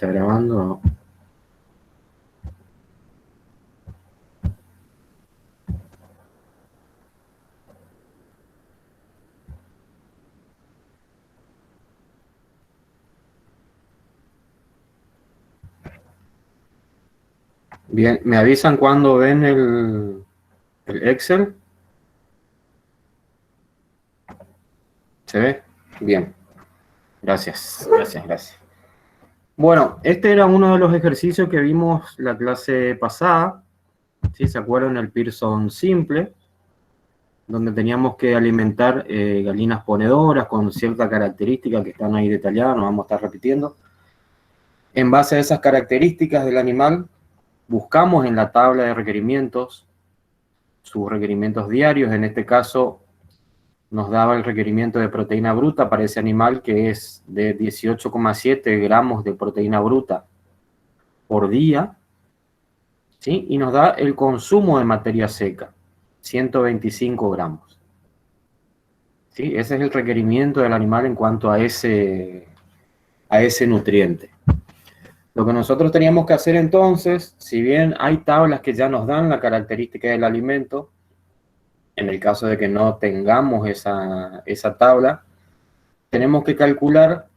¿Está grabando? Bien, ¿me avisan cuando ven el Excel? ¿Se ve? Bien, gracias, gracias, gracias. Bueno, este era uno de los ejercicios que vimos la clase pasada, ¿sí? ¿Se acuerdan? El Pearson simple, donde teníamos que alimentar gallinas ponedoras con cierta característica que están ahí detalladas, no vamos a estar repitiendo. En base a esas características del animal, buscamos en la tabla de requerimientos sus requerimientos diarios. En este caso nos daba el requerimiento de proteína bruta para ese animal, que es de 18,7 gramos de proteína bruta por día, ¿sí? Y nos da el consumo de materia seca, 125 gramos. ¿Sí? Ese es el requerimiento del animal en cuanto a ese nutriente. Lo que nosotros teníamos que hacer entonces, si bien hay tablas que ya nos dan la característica del alimento, en el caso de que no tengamos esa tabla, tenemos que calcular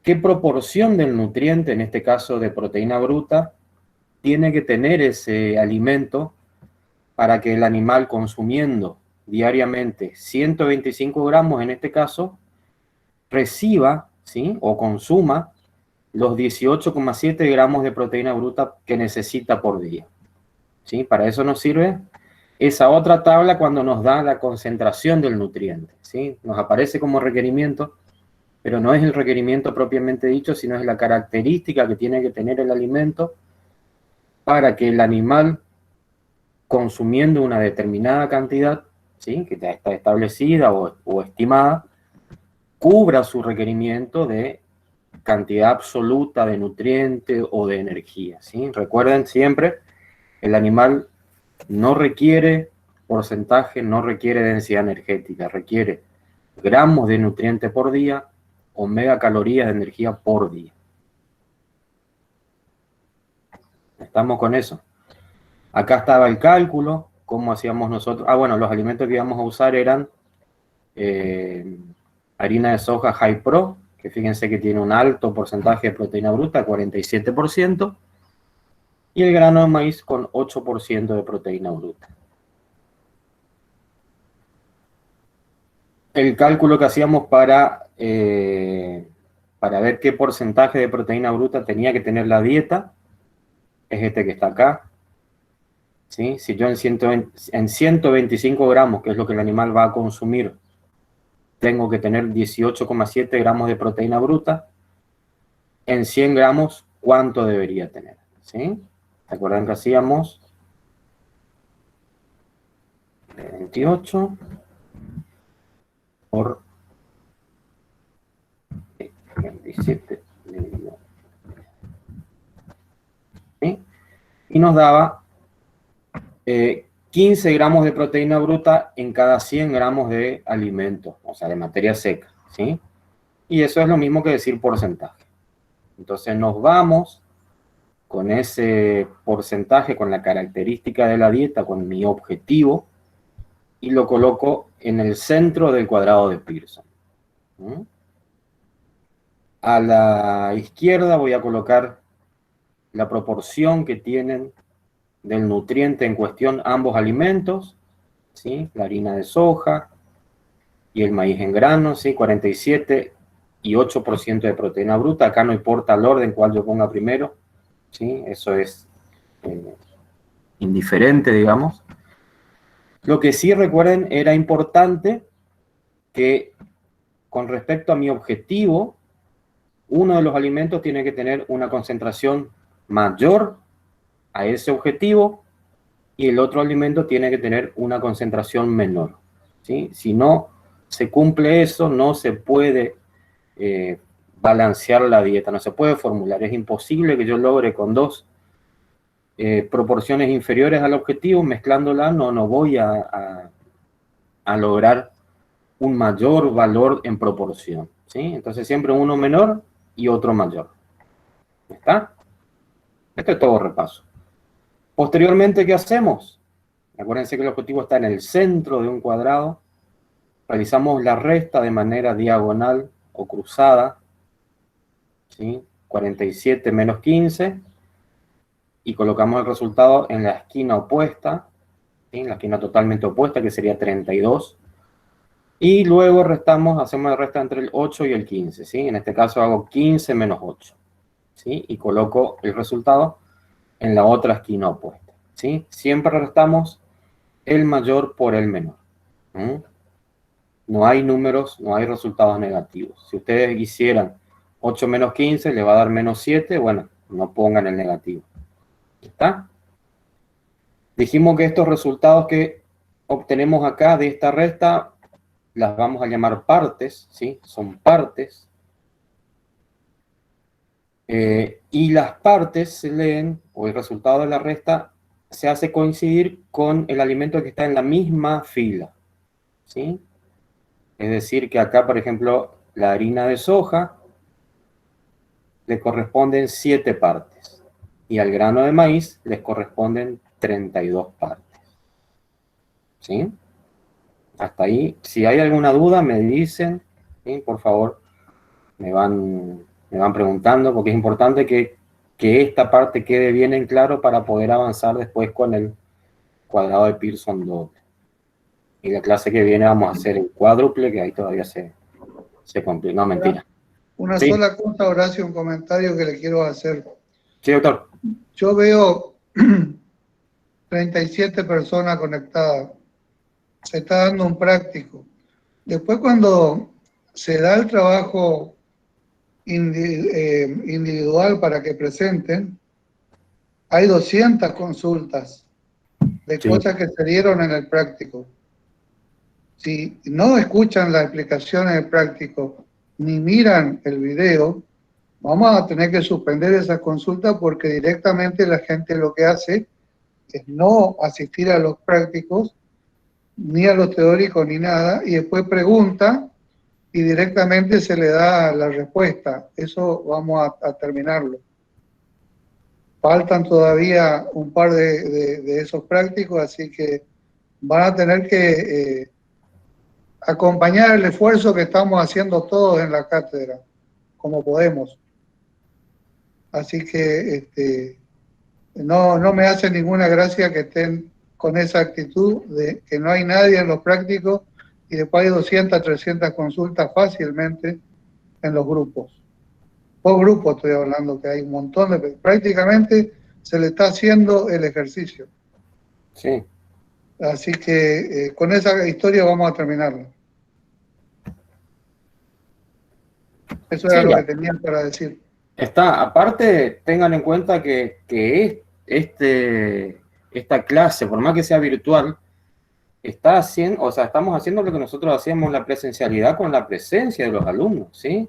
qué proporción del nutriente, en este caso de proteína bruta, tiene que tener ese alimento para que el animal, consumiendo diariamente 125 gramos en este caso, reciba, ¿sí?, o consuma los 18,7 gramos de proteína bruta que necesita por día. ¿Sí? Para eso nos sirve esa otra tabla cuando nos da la concentración del nutriente. ¿Sí? Nos aparece como requerimiento, pero no es el requerimiento propiamente dicho, sino es la característica que tiene que tener el alimento para que el animal, consumiendo una determinada cantidad, ¿sí?, que ya está establecida o estimada, cubra su requerimiento de cantidad absoluta de nutriente o de energía. ¿Sí? Recuerden siempre, el animal no requiere porcentaje, no requiere densidad energética, requiere gramos de nutriente por día o megacalorías de energía por día. ¿Estamos con eso? Acá estaba el cálculo, cómo hacíamos nosotros. Bueno, los alimentos que íbamos a usar eran harina de soja High Pro, que fíjense que tiene un alto porcentaje de proteína bruta, 47%, y el grano de maíz con 8% de proteína bruta. El cálculo que hacíamos para ver qué porcentaje de proteína bruta tenía que tener la dieta es este que está acá. ¿Sí? Si yo en 125 gramos, que es lo que el animal va a consumir, tengo que tener 18,7 gramos de proteína bruta, en 100 gramos, ¿cuánto debería tener? ¿Sí? ¿Se acuerdan que hacíamos? 28 por 27. ¿Sí? Y nos daba 15 gramos de proteína bruta en cada 100 gramos de alimento, o sea, de materia seca, ¿sí? Y eso es lo mismo que decir porcentaje. Entonces nos vamos con ese porcentaje, con la característica de la dieta, con mi objetivo, y lo coloco en el centro del cuadrado de Pearson. ¿Mm? A la izquierda voy a colocar la proporción que tienen del nutriente en cuestión ambos alimentos, ¿sí? La harina de soja y el maíz en grano, ¿sí? 47 y 8% de proteína bruta. Acá no importa el orden cual yo ponga primero, ¿sí? Eso es indiferente, digamos. Lo que sí, recuerden, era importante que con respecto a mi objetivo, uno de los alimentos tiene que tener una concentración mayor a ese objetivo y el otro alimento tiene que tener una concentración menor. ¿Sí? Si no se cumple eso, no se puede balancear la dieta, no se puede formular. Es imposible que yo logre con dos proporciones inferiores al objetivo, mezclándolas, no voy a lograr un mayor valor en proporción. ¿Sí? Entonces siempre uno menor y otro mayor. ¿Está? Esto es todo repaso. Posteriormente, ¿qué hacemos? Acuérdense que el objetivo está en el centro de un cuadrado. Realizamos la resta de manera diagonal o cruzada, ¿sí? 47 menos 15, y colocamos el resultado en la esquina opuesta, ¿sí? La esquina totalmente opuesta, que sería 32. Y luego hacemos la resta entre el 8 y el 15, ¿sí? En este caso hago 15 menos 8, ¿sí? Y coloco el resultado en la otra esquina opuesta, ¿sí? Siempre restamos el mayor por el menor. No hay números, no hay resultados negativos. Si ustedes hicieran 8 menos 15, le va a dar menos 7, bueno, no pongan el negativo. ¿Está? Dijimos que estos resultados que obtenemos acá de esta resta las vamos a llamar partes, ¿sí? Son partes. Y las partes se leen, o el resultado de la resta, se hace coincidir con el alimento que está en la misma fila, ¿sí? Es decir, que acá, por ejemplo, la harina de soja le corresponden 7 partes, y al grano de maíz les corresponden 32 partes, ¿sí? Hasta ahí, si hay alguna duda, me dicen, ¿sí? Por favor, me van preguntando, porque es importante que esta parte quede bien en claro para poder avanzar después con el cuadrado de Pearson doble. Y la clase que viene vamos a hacer el cuádruple, que ahí todavía se complica. No, mentira. Una Sí. sola cosa, Horacio, un comentario que le quiero hacer. Sí, doctor. Yo veo 37 personas conectadas. Se está dando un práctico. Después, cuando se da el trabajo individual para que presenten, hay 200 consultas de Sí. cosas que se dieron en el práctico. Si no escuchan las explicaciones del práctico ni miran el video, vamos a tener que suspender esa consulta porque directamente la gente lo que hace es no asistir a los prácticos, ni a los teóricos, ni nada, y después pregunta y directamente se le da la respuesta. Eso vamos a terminarlo. Faltan todavía un par de esos prácticos, así que van a tener que acompañar el esfuerzo que estamos haciendo todos en la cátedra, como podemos. Así que no me hace ninguna gracia que estén con esa actitud de que no hay nadie en los prácticos y después hay 200, 300 consultas fácilmente en los grupos. Por grupos estoy hablando, que hay un montón de... Prácticamente se le está haciendo el ejercicio. Sí. Así que con esa historia vamos a terminarlo. Eso era lo que tenían para decir. Está, aparte, tengan en cuenta que esta clase, por más que sea virtual, estamos haciendo lo que nosotros hacíamos en la presencialidad con la presencia de los alumnos, ¿sí?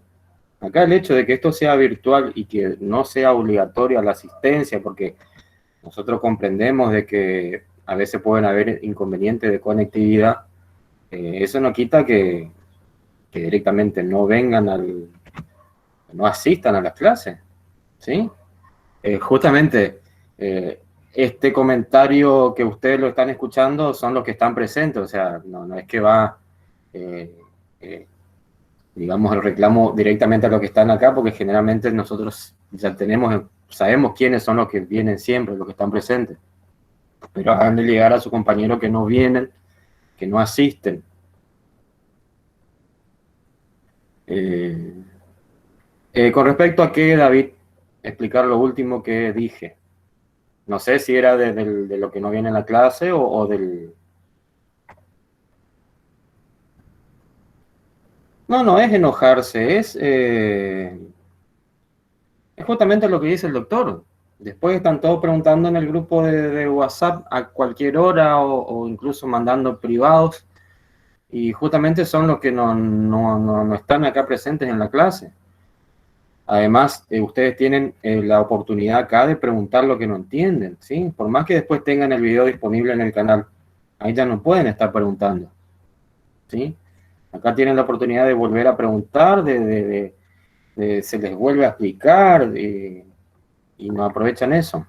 Acá el hecho de que esto sea virtual y que no sea obligatoria la asistencia, porque nosotros comprendemos de que a veces pueden haber inconvenientes de conectividad, eso no quita que directamente no vengan no asistan a las clases, ¿sí? Justamente, este comentario que ustedes lo están escuchando son los que están presentes, o sea, no es que va, digamos, el reclamo directamente a los que están acá, porque generalmente nosotros ya sabemos quiénes son los que vienen siempre, los que están presentes, pero hagan de llegar a sus compañeros que no vienen, que no asisten. Con respecto a que, David, explicar lo último que dije. No sé si era de lo que no viene en la clase o del... No es enojarse, es justamente lo que dice el doctor. Después están todos preguntando en el grupo de WhatsApp a cualquier hora o incluso mandando privados, y justamente son los que no están acá presentes en la clase. Además, ustedes tienen la oportunidad acá de preguntar lo que no entienden, ¿sí? Por más que después tengan el video disponible en el canal, ahí ya no pueden estar preguntando, ¿sí? Acá tienen la oportunidad de volver a preguntar, se les vuelve a explicar, y no aprovechan eso.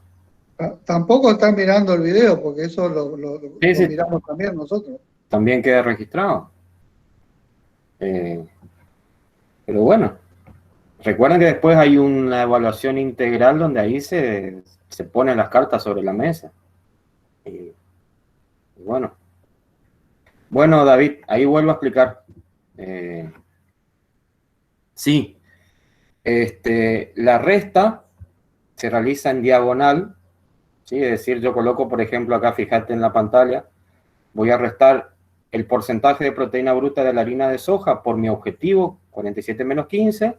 Tampoco están mirando el video, porque eso lo Sí. miramos también nosotros. También queda registrado. Pero bueno, recuerden que después hay una evaluación integral donde ahí se ponen las cartas sobre la mesa. Y bueno. Bueno, David, ahí vuelvo a explicar. Sí, la resta se realiza en diagonal, ¿sí? Es decir, yo coloco, por ejemplo, acá, fíjate en la pantalla, voy a restar el porcentaje de proteína bruta de la harina de soja por mi objetivo, 47 menos 15,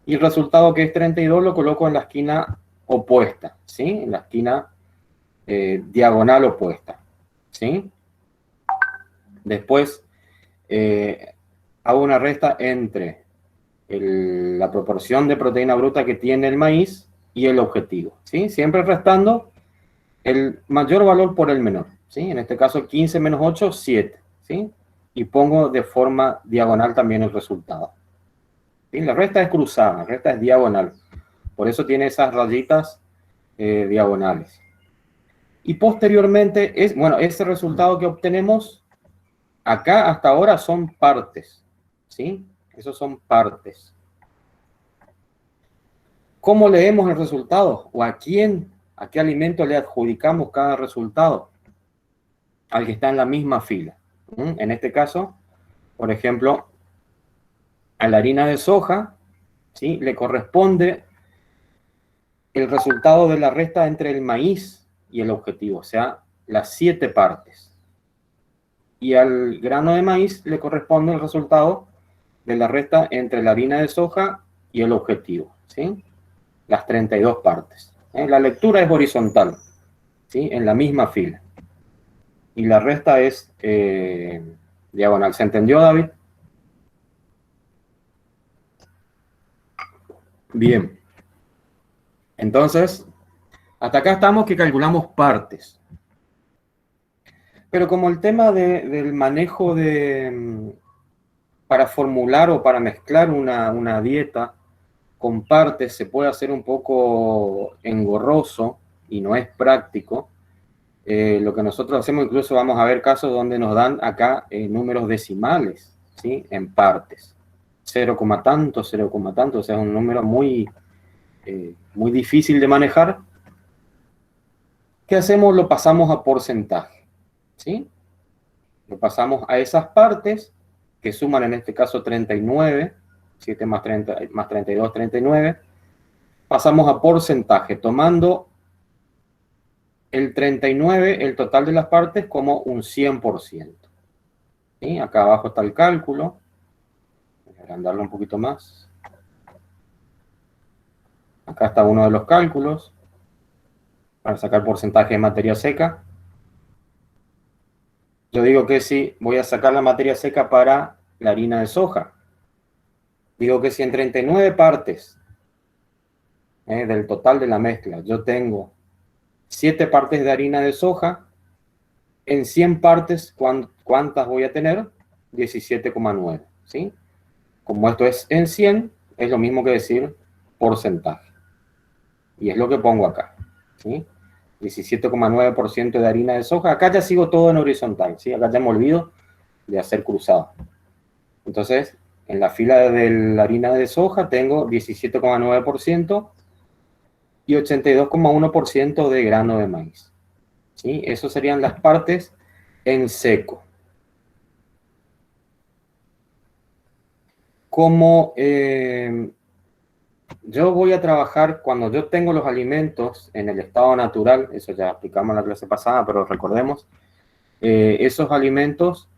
y el resultado, que es 32, lo coloco en la esquina opuesta, ¿sí? En la esquina diagonal opuesta, ¿sí? Después hago una resta entre la proporción de proteína bruta que tiene el maíz y el objetivo, ¿sí? Siempre restando el mayor valor por el menor, ¿sí? En este caso 15 menos 8, 7, ¿sí? Y pongo de forma diagonal también el resultado, ¿sí? La resta es cruzada, la resta es diagonal, por eso tiene esas rayitas diagonales. Y posteriormente, bueno, ese resultado que obtenemos acá hasta ahora son partes, ¿sí? Esos son partes. ¿Cómo leemos el resultado? ¿O a quién, a qué alimento le adjudicamos cada resultado? Al que está en la misma fila. En este caso, por ejemplo, a la harina de soja, ¿sí? Le corresponde el resultado de la resta entre el maíz y el objetivo, o sea, las 7 partes. Y al grano de maíz le corresponde el resultado de la resta entre la harina de soja y el objetivo, ¿sí? Las 32 partes. La lectura es horizontal, ¿sí? En la misma fila. Y la resta es diagonal. ¿Se entendió, David? Bien. Entonces, hasta acá estamos que calculamos partes. Pero como el tema del manejo para formular o para mezclar una dieta con partes se puede hacer un poco engorroso y no es práctico, lo que nosotros hacemos, incluso vamos a ver casos donde nos dan acá números decimales, ¿sí? En partes. 0, tanto, 0, tanto, o sea, es un número muy difícil de manejar. ¿Qué hacemos? Lo pasamos a porcentaje, ¿sí? Lo pasamos a esas partes que suman en este caso 39, 7 más 30, más 32, 39. Pasamos a porcentaje, tomando el 39, el total de las partes, como un 100%. ¿Sí? Acá abajo está el cálculo. Voy a agrandarlo un poquito más. Acá está uno de los cálculos para sacar porcentaje de materia seca. Yo digo que si voy a sacar la materia seca para la harina de soja, digo que si en 39 partes del total de la mezcla yo tengo 7 partes de harina de soja, en 100 partes, ¿cuántas voy a tener? 17,9, ¿sí? Como esto es en 100, es lo mismo que decir porcentaje. Y es lo que pongo acá, ¿sí? 17,9% de harina de soja. Acá ya sigo todo en horizontal, ¿sí? Acá ya me olvido de hacer cruzado. Entonces, en la fila de la harina de soja tengo 17,9% y 82,1% de grano de maíz, ¿sí? Esas serían las partes en seco. Como yo voy a trabajar cuando yo tengo los alimentos en el estado natural, eso ya explicamos en la clase pasada, pero recordemos, esos alimentos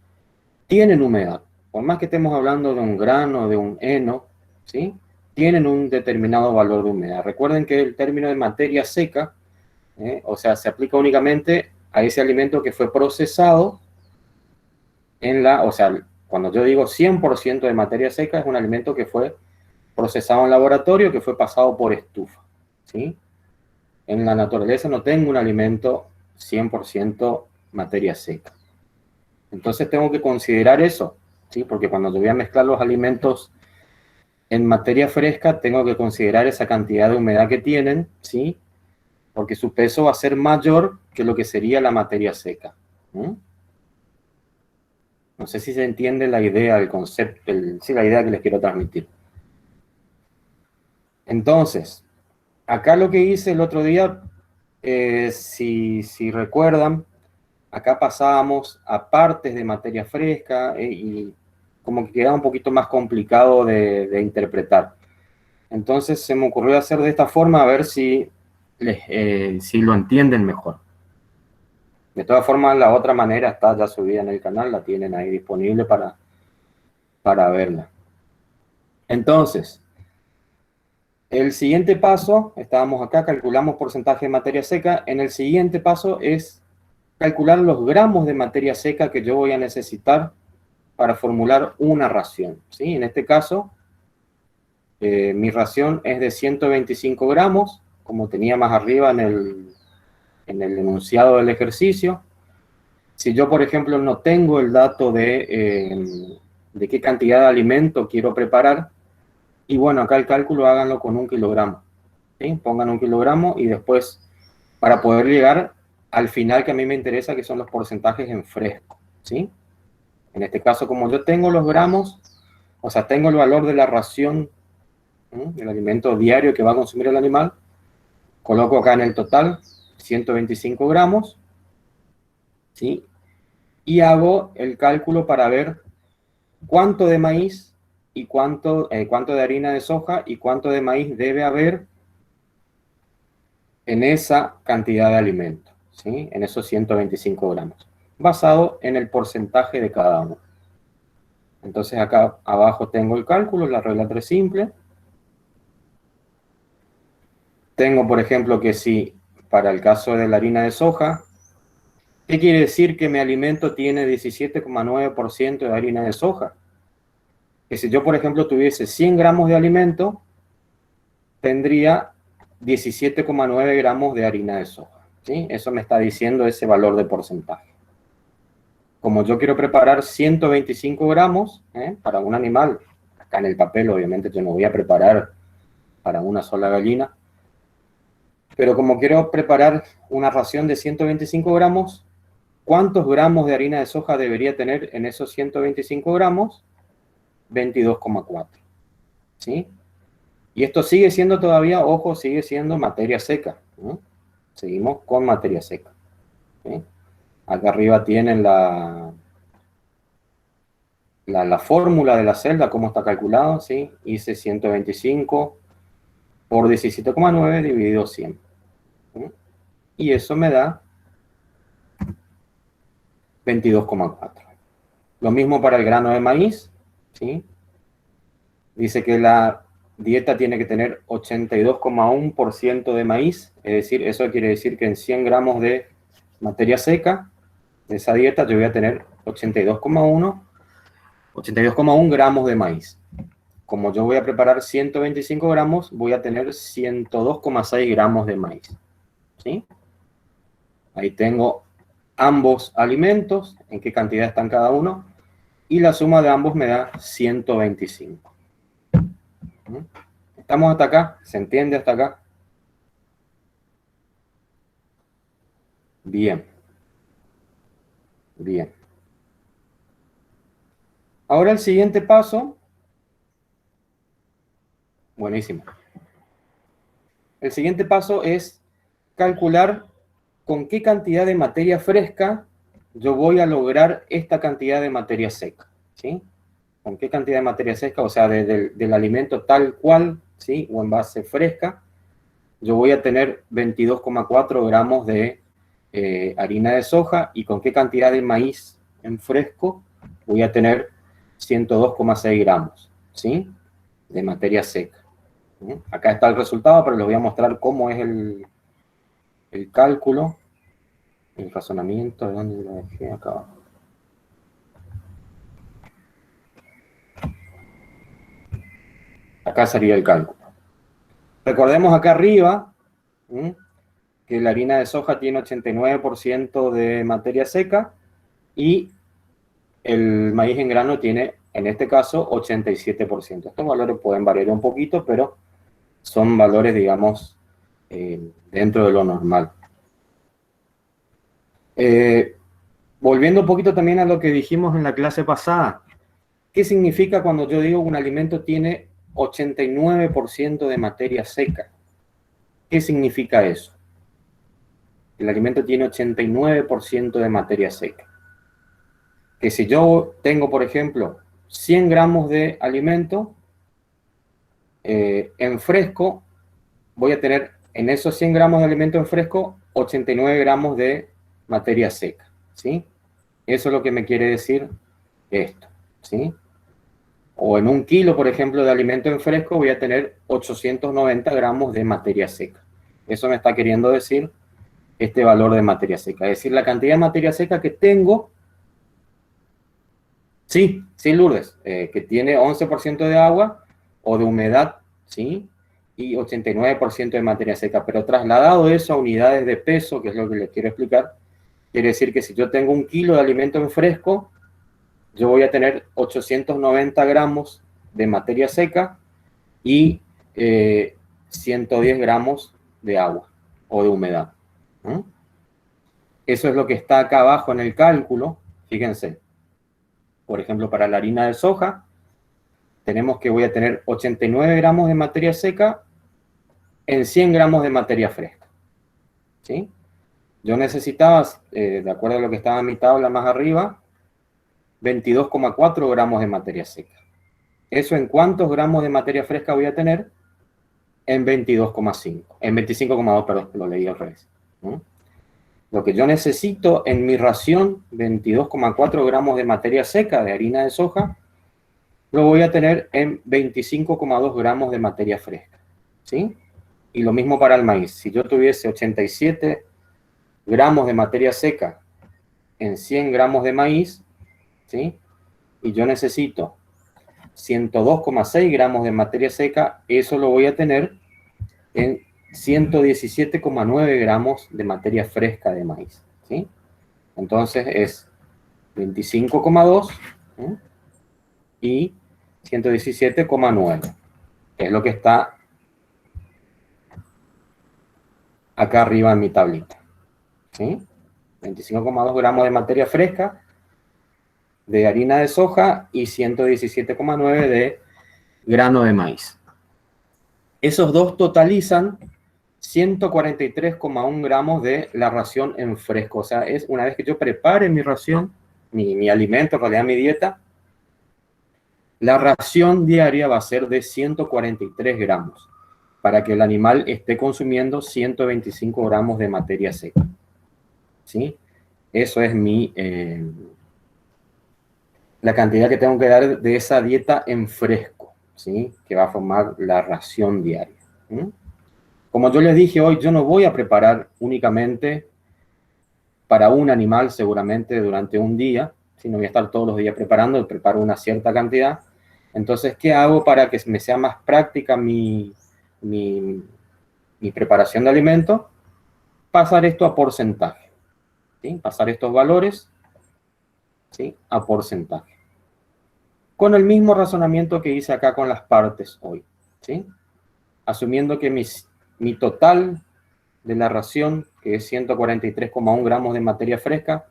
tienen humedad. Por más que estemos hablando de un grano, de un heno, ¿sí? Tienen un determinado valor de humedad. Recuerden que el término de materia seca, o sea, se aplica únicamente a ese alimento que fue procesado o sea, cuando yo digo 100% de materia seca, es un alimento que fue procesado en laboratorio, que fue pasado por estufa, ¿sí? En la naturaleza no tengo un alimento 100% materia seca. Entonces tengo que considerar eso, ¿sí? Porque cuando yo voy a mezclar los alimentos en materia fresca tengo que considerar esa cantidad de humedad que tienen, ¿sí? Porque su peso va a ser mayor que lo que sería la materia seca. No sé si se entiende la idea, el concepto, sí, la idea que les quiero transmitir. Entonces, acá lo que hice el otro día, si recuerdan, acá pasábamos a partes de materia fresca y como que quedaba un poquito más complicado de interpretar. Entonces se me ocurrió hacer de esta forma a ver si lo entienden mejor. De todas formas, la otra manera está ya subida en el canal, la tienen ahí disponible para verla. Entonces, el siguiente paso, estábamos acá, calculamos porcentaje de materia seca. En el siguiente paso es calcular los gramos de materia seca que yo voy a necesitar para formular una ración, ¿sí? En este caso, mi ración es de 125 gramos, como tenía más arriba en el enunciado del ejercicio. Si yo, por ejemplo, no tengo el dato de qué cantidad de alimento quiero preparar, y bueno, acá el cálculo háganlo con 1 kilogramo. ¿Sí? Pongan 1 kilogramo y después, para poder llegar al final que a mí me interesa, que son los porcentajes en fresco, ¿sí? En este caso, como yo tengo los gramos, o sea, tengo el valor de la ración, del alimento diario que va a consumir el animal, coloco acá en el total 125 gramos, ¿sí? Y hago el cálculo para ver cuánto de maíz y cuánto de harina de soja y cuánto de maíz debe haber en esa cantidad de alimento, ¿sí? En esos 125 gramos, basado en el porcentaje de cada uno. Entonces acá abajo tengo el cálculo, la regla 3 simple. Tengo, por ejemplo, que si para el caso de la harina de soja, ¿qué quiere decir que mi alimento tiene 17,9% de harina de soja? Que si yo, por ejemplo, tuviese 100 gramos de alimento, tendría 17,9 gramos de harina de soja, ¿sí? Eso me está diciendo ese valor de porcentaje. Como yo quiero preparar 125 gramos para un animal, acá en el papel obviamente yo no voy a preparar para una sola gallina, pero como quiero preparar una ración de 125 gramos, ¿cuántos gramos de harina de soja debería tener en esos 125 gramos? 22,4, ¿sí? Y esto sigue siendo todavía, ojo, sigue siendo materia seca, ¿no? Seguimos con materia seca, ¿sí? Acá arriba tienen la fórmula de la celda, cómo está calculado, ¿sí? Hice 125 por 17,9 dividido 100. ¿Sí? Y eso me da 22,4. Lo mismo para el grano de maíz, ¿sí? Dice que la dieta tiene que tener 82,1% de maíz, es decir, eso quiere decir que en 100 gramos de materia seca, de esa dieta yo voy a tener 82,1 gramos de maíz. Como yo voy a preparar 125 gramos, voy a tener 102,6 gramos de maíz, ¿sí? Ahí tengo ambos alimentos, en qué cantidad están cada uno, y la suma de ambos me da 125. ¿Estamos hasta acá? ¿Se entiende hasta acá? Bien. Bien. Ahora el siguiente paso. Buenísimo. El siguiente paso es calcular con qué cantidad de materia fresca yo voy a lograr esta cantidad de materia seca, ¿sí? Con qué cantidad de materia seca, o sea, del alimento tal cual, ¿sí? O en base fresca, yo voy a tener 22,4 gramos de harina de soja, y con qué cantidad de maíz en fresco voy a tener 102,6 gramos, ¿sí? De materia seca. ¿Sí? Acá está el resultado, pero les voy a mostrar cómo es el cálculo, el razonamiento. ¿De dónde lo dejé? Acá abajo. Acá sería el cálculo. Recordemos acá arriba, ¿sí? Que la harina de soja tiene 89% de materia seca y el maíz en grano tiene en este caso 87%. Estos valores pueden variar un poquito, pero son valores, digamos, dentro de lo normal. Volviendo un poquito también a lo que dijimos en la clase pasada, ¿qué significa cuando yo digo que un alimento tiene 89% de materia seca? ¿Qué significa eso? El alimento tiene 89% de materia seca. Que si yo tengo, por ejemplo, 100 gramos de alimento en fresco, voy a tener en esos 100 gramos de alimento en fresco 89 gramos de materia seca, ¿sí? Eso es lo que me quiere decir esto, ¿sí? O en un kilo, por ejemplo, de alimento en fresco voy a tener 890 gramos de materia seca. Eso me está queriendo decir este valor de materia seca. Es decir, la cantidad de materia seca que tengo, sí, Lourdes, que tiene 11% de agua o de humedad, ¿sí? Y 89% de materia seca. Pero trasladado eso a unidades de peso, que es lo que les quiero explicar, quiere decir que si yo tengo un kilo de alimento en fresco, yo voy a tener 890 gramos de materia seca y 110 gramos de agua o de humedad. ¿Mm? Eso es lo que está acá abajo en el cálculo. Fíjense, por ejemplo, para la harina de soja, tenemos que voy a tener 89 gramos de materia seca en 100 gramos de materia fresca. ¿Sí? Yo necesitaba, de acuerdo a lo que estaba en mi tabla más arriba, 22,4 gramos de materia seca. ¿Eso en cuántos gramos de materia fresca voy a tener? En 22,5. En 25,2, perdón, lo leí al revés. ¿No? Lo que yo necesito en mi ración, 22,4 gramos de materia seca de harina de soja, lo voy a tener en 25,2 gramos de materia fresca. ¿Sí? Y lo mismo para el maíz. Si yo tuviese 87 gramos de materia seca en 100 gramos de maíz, ¿sí? Y yo necesito 102,6 gramos de materia seca, eso lo voy a tener en 117,9 gramos de materia fresca de maíz, ¿sí? Entonces es 25,2 y 117,9, que es lo que está acá arriba en mi tablita, ¿sí? 25,2 gramos de materia fresca de harina de soja y 117,9 de grano de maíz. Esos dos totalizan 143,1 gramos de la ración en fresco. O sea, es una vez que yo prepare mi ración, mi alimento, en realidad mi dieta, la ración diaria va a ser de 143 gramos para que el animal esté consumiendo 125 gramos de materia seca. ¿Sí? Eso es la cantidad que tengo que dar de esa dieta en fresco, ¿sí? Que va a formar la ración diaria. ¿Sí? Como yo les dije hoy, yo no voy a preparar únicamente para un animal seguramente durante un día, sino voy a estar todos los días preparando, preparo una cierta cantidad. Entonces, ¿qué hago para que me sea más práctica mi preparación de alimento? Pasar esto a porcentaje, ¿sí? Pasar estos valores, ¿sí? A porcentaje. Con el mismo razonamiento que hice acá con las partes hoy, ¿sí? Asumiendo que mi total de la ración, que es 143,1 gramos de materia fresca,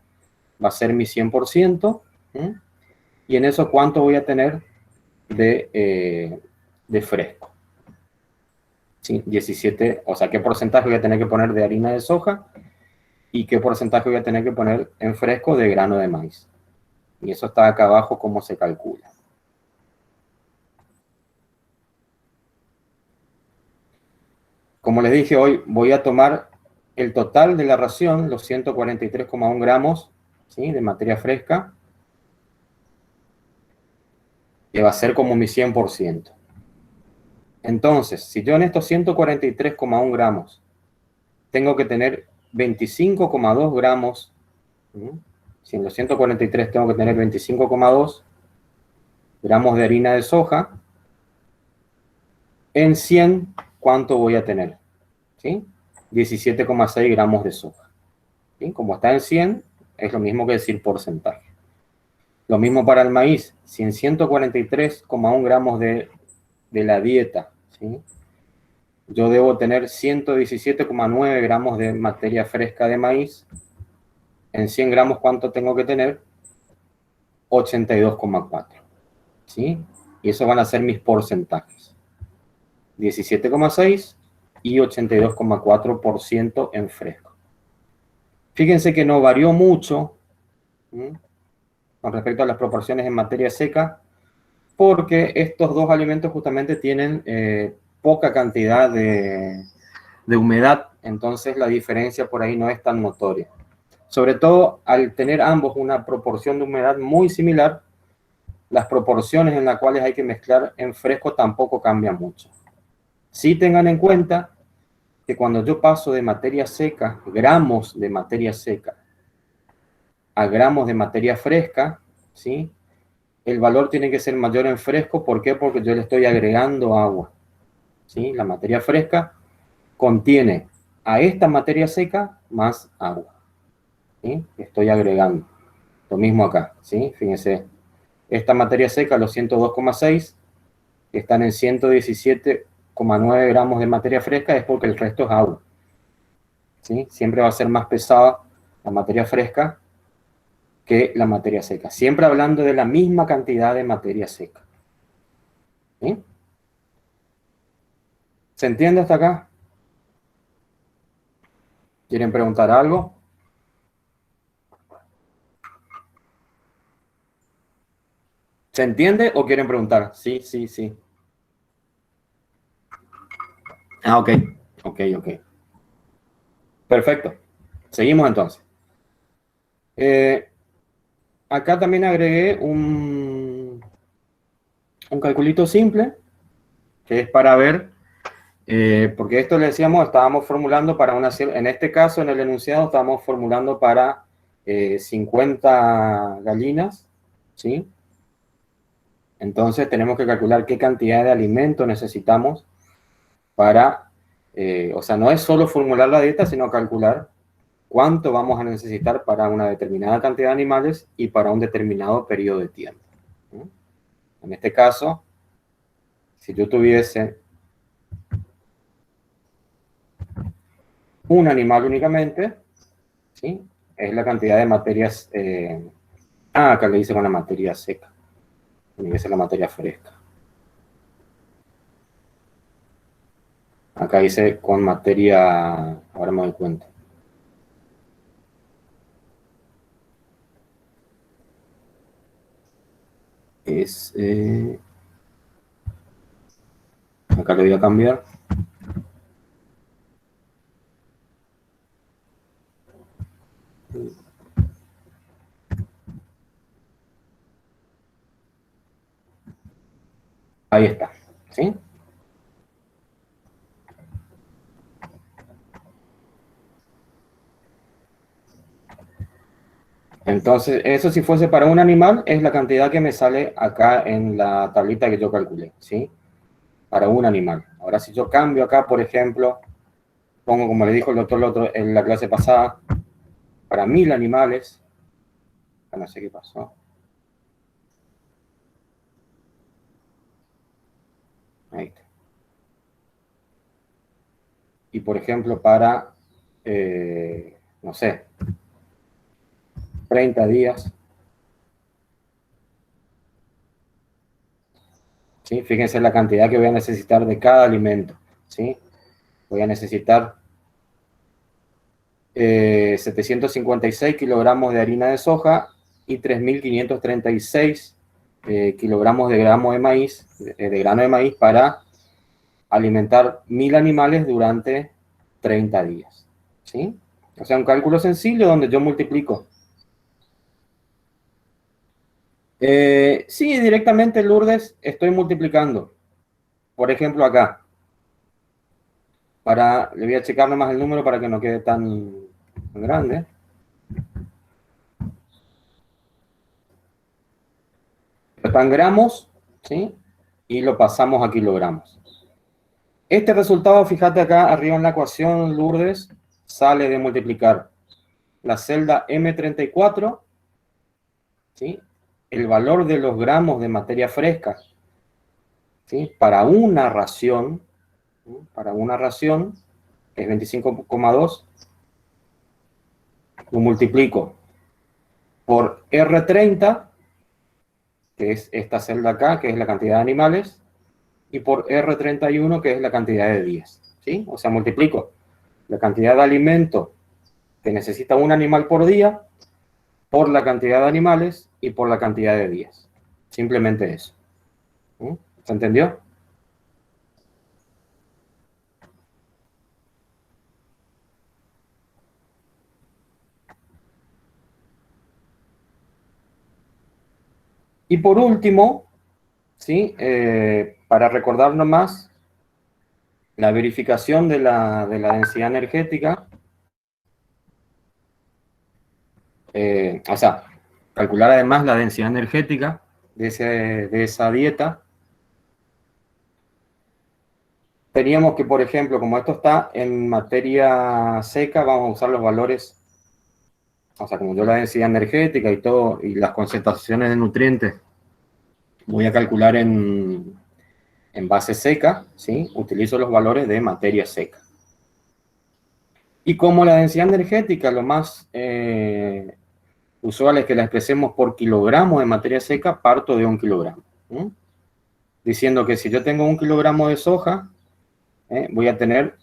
va a ser mi 100%, ¿sí? Y en eso, ¿cuánto voy a tener de fresco? ¿Sí? 17, o sea, ¿qué porcentaje voy a tener que poner de harina de soja? ¿Y qué porcentaje voy a tener que poner en fresco de grano de maíz? Y eso está acá abajo, cómo se calcula. Como les dije hoy, voy a tomar el total de la ración, los 143,1 gramos, ¿sí? De materia fresca, que va a ser como mi 100%. Entonces, si yo en estos 143,1 gramos tengo que tener 25,2 gramos, ¿sí? Si en los 143 tengo que tener 25,2 gramos de harina de soja, en 100, ¿cuánto voy a tener? ¿Sí? 17,6 gramos de soja. ¿Sí? Como está en 100, es lo mismo que decir porcentaje. Lo mismo para el maíz. Si en 143,1 gramos de la dieta, ¿sí?, yo debo tener 117,9 gramos de materia fresca de maíz, en 100 gramos, ¿cuánto tengo que tener? 82,4. ¿Sí? Y esos van a ser mis porcentajes. 17,6 y 82,4% en fresco. Fíjense que no varió mucho, ¿sí?, con respecto a las proporciones en materia seca, porque estos dos alimentos justamente tienen poca cantidad de humedad, entonces la diferencia por ahí no es tan notoria. Sobre todo al tener ambos una proporción de humedad muy similar, las proporciones en las cuales hay que mezclar en fresco tampoco cambian mucho. Sí tengan en cuenta que cuando yo paso de materia seca, gramos de materia seca, a gramos de materia fresca, ¿sí?, el valor tiene que ser mayor en fresco. ¿Por qué? Porque yo le estoy agregando agua, ¿sí? La materia fresca contiene a esta materia seca más agua, ¿sí? Estoy agregando. Lo mismo acá, ¿sí? Fíjense, esta materia seca, los 102,6, están en 117,9 gramos de materia fresca, es porque el resto es agua, ¿sí? Siempre va a ser más pesada la materia fresca que la materia seca. Siempre hablando de la misma cantidad de materia seca, ¿sí? ¿Se entiende hasta acá? ¿Quieren preguntar algo? ¿Se entiende o quieren preguntar? Sí, sí, sí. Ah, ok. Ok. Perfecto. Seguimos entonces. Acá también agregué un calculito simple, que es para ver, porque esto le decíamos, estábamos formulando para una, en este caso en el enunciado estábamos formulando para 50 gallinas, ¿sí? Entonces tenemos que calcular qué cantidad de alimento necesitamos para, o sea, no es solo formular la dieta, sino calcular cuánto vamos a necesitar para una determinada cantidad de animales y para un determinado periodo de tiempo. En este caso, si yo tuviese un animal únicamente, ¿sí?, es la cantidad de materias... acá le dice con la materia seca. Tiene que ser la materia fresca. Acá dice con materia... Ahora me doy cuenta. Es... acá le voy a cambiar. Ahí está, ¿sí? Entonces, eso si fuese para un animal, es la cantidad que me sale acá en la tablita que yo calculé, ¿sí? Para un animal. Ahora, si yo cambio acá, por ejemplo, pongo, como le dijo el doctor en la clase pasada, para 1000 animales, no sé qué pasó. Ahí está. Y, por ejemplo, para, no sé, 30 días, ¿sí? Fíjense la cantidad que voy a necesitar de cada alimento, ¿sí? Voy a necesitar 756 kilogramos de harina de soja y 3.536 kilogramos de grano de maíz, para alimentar 1000 animales durante 30 días, ¿sí? O sea, un cálculo sencillo donde yo multiplico. Sí, directamente, Lourdes, estoy multiplicando. Por ejemplo, acá. Le voy a checar nomás el número para que no quede tan grande. Está en gramos, ¿sí? Y lo pasamos a kilogramos. Este resultado, fíjate acá arriba en la ecuación, Lourdes, sale de multiplicar la celda M34, ¿sí?, el valor de los gramos de materia fresca, ¿sí? Para una ración, ¿sí? Para una ración, que es 25,2, lo multiplico por R30, que es esta celda acá, que es la cantidad de animales, y por R31, que es la cantidad de días, ¿sí? O sea, multiplico la cantidad de alimento que necesita un animal por día por la cantidad de animales y por la cantidad de días. Simplemente eso. ¿Se entendió? Y por último, ¿sí? Para recordarnos más, la verificación de la densidad energética, o sea, calcular además la densidad energética de esa dieta. Teníamos que, por ejemplo, como esto está en materia seca, vamos a usar los valores, o sea, como yo la densidad energética y todo, y las concentraciones de nutrientes, voy a calcular en base seca, ¿sí? Utilizo los valores de materia seca. Y como la densidad energética, lo más usual es que la expresemos por kilogramo de materia seca, parto de 1 kilogramo. Diciendo que si yo tengo 1 kilogramo de soja, voy a tener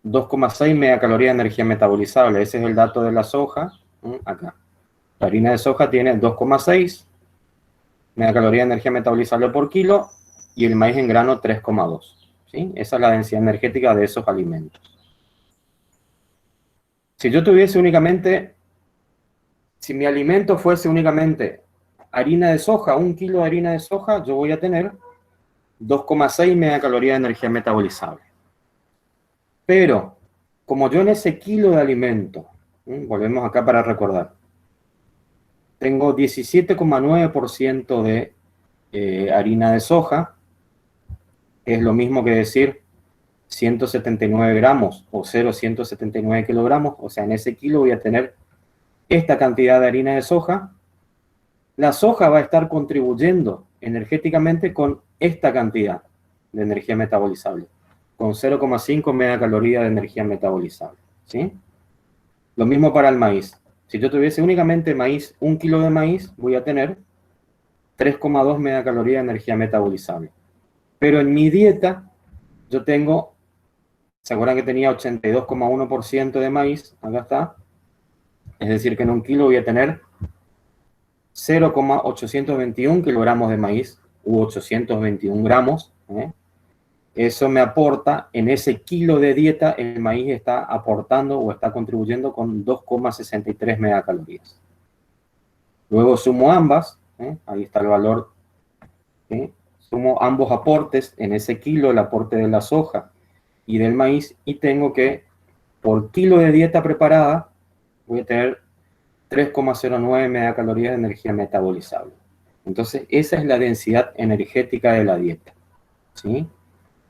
2,6 megacalorías de energía metabolizable. Ese es el dato de la soja, acá. La harina de soja tiene 2,6 megacalorías de energía metabolizable por kilo y el maíz en grano 3,2. ¿Sí? Esa es la densidad energética de esos alimentos. Si yo tuviese únicamente, si mi alimento fuese únicamente harina de soja, 1 kilo de harina de soja, yo voy a tener 2,6 megacalorías de energía metabolizable. Pero, como yo en ese kilo de alimento, volvemos acá para recordar, tengo 17,9% de harina de soja, que es lo mismo que decir 179 gramos o 0,179 kilogramos, o sea, en ese kilo voy a tener esta cantidad de harina de soja. La soja va a estar contribuyendo energéticamente con esta cantidad de energía metabolizable, con 0,5 megacalorías de energía metabolizable, ¿sí? Lo mismo para el maíz. Si yo tuviese únicamente maíz, 1 kilo de maíz, voy a tener 3,2 megacalorías de energía metabolizable. Pero en mi dieta, yo tengo, ¿se acuerdan que tenía 82,1% de maíz? Acá está. Es decir, que en 1 kilo voy a tener 0,821 kilogramos de maíz, u 821 gramos. Eso me aporta, en ese kilo de dieta, el maíz está aportando o está contribuyendo con 2,63 megacalorías. Luego sumo ambas, ahí está el valor, sumo ambos aportes en ese kilo, el aporte de la soja y del maíz, y tengo que, por kilo de dieta preparada, voy a tener 3,09 megacalorías de energía metabolizable. Entonces, esa es la densidad energética de la dieta, ¿sí?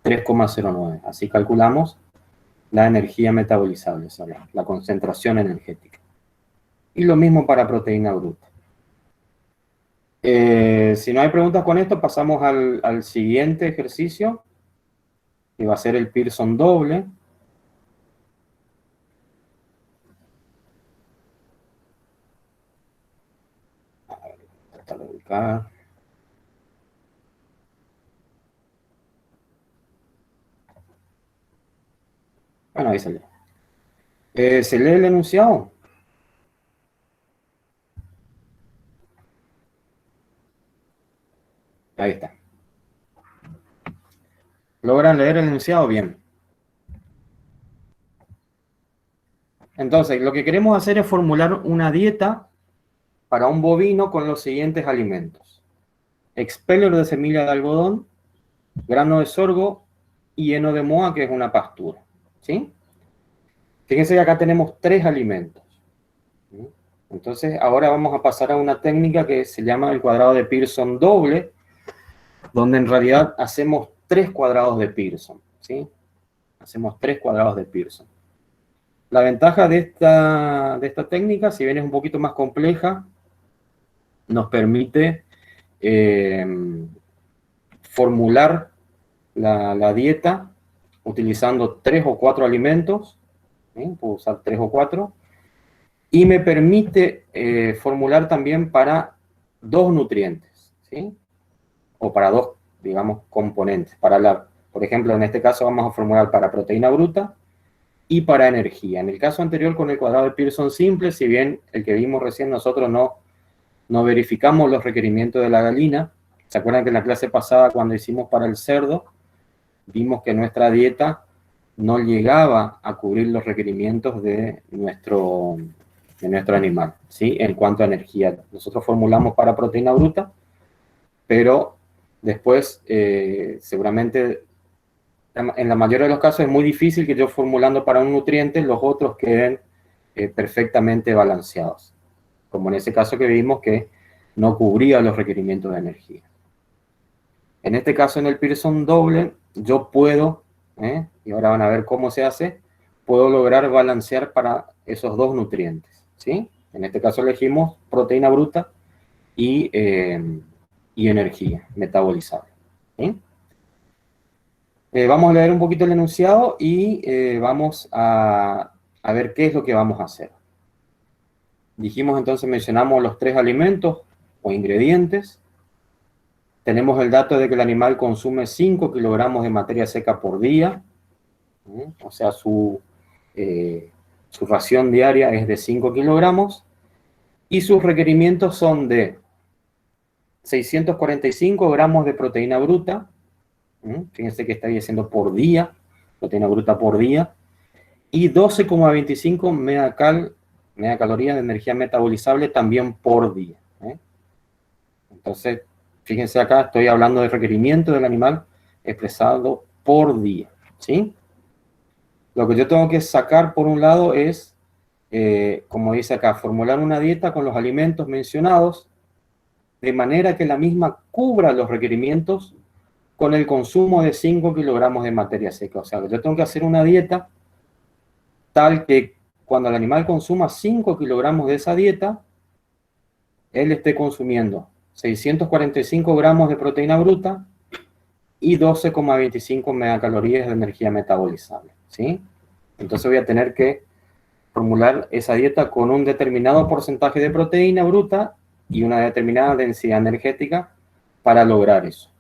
3,09. Así calculamos la energía metabolizable, ¿sabes? La concentración energética. Y lo mismo para proteína bruta. Si no hay preguntas con esto, pasamos al siguiente ejercicio, que va a ser el Pearson doble. A ver, tratar de ubicar. Bueno, ahí salió. ¿Se lee el enunciado? Ahí está. ¿Logran leer el enunciado? Bien. Entonces, lo que queremos hacer es formular una dieta para un bovino con los siguientes alimentos: expeller de semilla de algodón, grano de sorgo y heno de moa, que es una pastura. ¿Sí? Fíjense que acá tenemos 3 alimentos. Entonces, ahora vamos a pasar a una técnica que se llama el cuadrado de Pearson doble, donde en realidad hacemos 3 cuadrados de Pearson. ¿Sí? Hacemos 3 cuadrados de Pearson. La ventaja de esta técnica, si bien es un poquito más compleja, nos permite formular la dieta utilizando 3 o 4 alimentos, puedo usar 3 o 4, y me permite formular también para 2 nutrientes, ¿sí? O para 2, digamos, componentes. Por ejemplo, en este caso vamos a formular para proteína bruta y para energía. En el caso anterior con el cuadrado de Pearson simple, si bien el que vimos recién nosotros no verificamos los requerimientos de la galina, ¿se acuerdan que en la clase pasada cuando hicimos para el cerdo, vimos que nuestra dieta no llegaba a cubrir los requerimientos de nuestro animal, ¿sí? En cuanto a energía. Nosotros formulamos para proteína bruta, pero después seguramente en la mayoría de los casos es muy difícil que yo formulando para un nutriente los otros queden perfectamente balanceados, como en ese caso que vimos que no cubría los requerimientos de energía. En este caso, en el Pearson doble, yo puedo, y ahora van a ver cómo se hace, puedo lograr balancear para esos 2 nutrientes, ¿sí? En este caso elegimos proteína bruta y energía metabolizable, ¿sí? Vamos a leer un poquito el enunciado y vamos a ver qué es lo que vamos a hacer. Dijimos entonces, mencionamos los 3 alimentos o ingredientes. Tenemos el dato de que el animal consume 5 kilogramos de materia seca por día, o sea, su ración diaria es de 5 kilogramos, y sus requerimientos son de 645 gramos de proteína bruta, fíjense que está diciendo por día, proteína bruta por día, y 12,25 megacalorías de energía metabolizable también por día. Entonces, fíjense acá, estoy hablando de requerimiento del animal expresado por día, ¿sí? Lo que yo tengo que sacar por un lado es, como dice acá, formular una dieta con los alimentos mencionados de manera que la misma cubra los requerimientos con el consumo de 5 kilogramos de materia seca. O sea, yo tengo que hacer una dieta tal que cuando el animal consuma 5 kilogramos de esa dieta, él esté consumiendo 645 gramos de proteína bruta y 12,25 megacalorías de energía metabolizable, ¿sí? Entonces voy a tener que formular esa dieta con un determinado porcentaje de proteína bruta y una determinada densidad energética para lograr eso.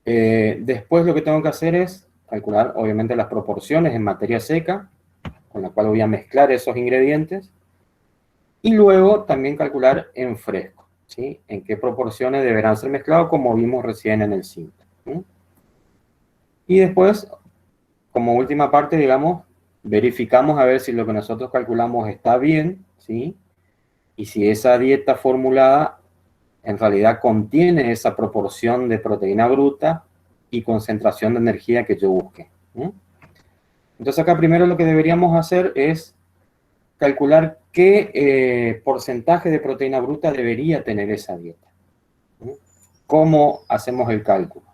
Después lo que tengo que hacer es calcular, obviamente, las proporciones en materia seca, con la cual voy a mezclar esos ingredientes, y luego también calcular en fresco, ¿sí? En qué proporciones deberán ser mezclados, como vimos recién en el simple. Y después, como última parte, digamos, verificamos a ver si lo que nosotros calculamos está bien, ¿sí? Y si esa dieta formulada en realidad contiene esa proporción de proteína bruta y concentración de energía que yo busque. Entonces acá primero lo que deberíamos hacer es calcular qué porcentaje de proteína bruta debería tener esa dieta. ¿Cómo hacemos el cálculo?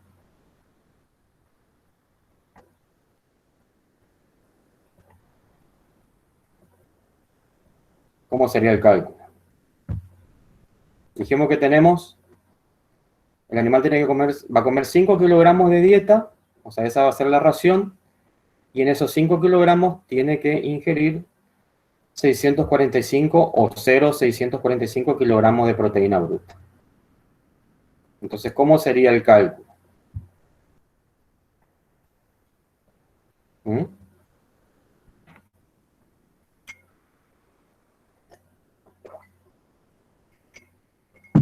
¿Cómo sería el cálculo? Dijimos que el animal va a comer 5 kilogramos de dieta, o sea, esa va a ser la ración, y en esos 5 kilogramos tiene que ingerir 645 o 0,645 kilogramos de proteína bruta. Entonces, ¿cómo sería el cálculo?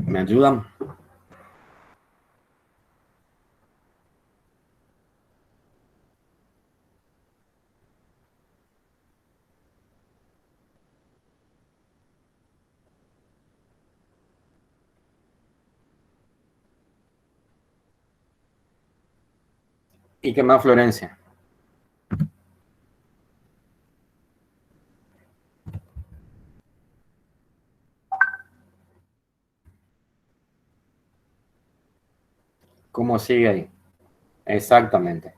¿Me ayudan? ¿Y qué más, Florencia? ¿Cómo sigue ahí? Exactamente.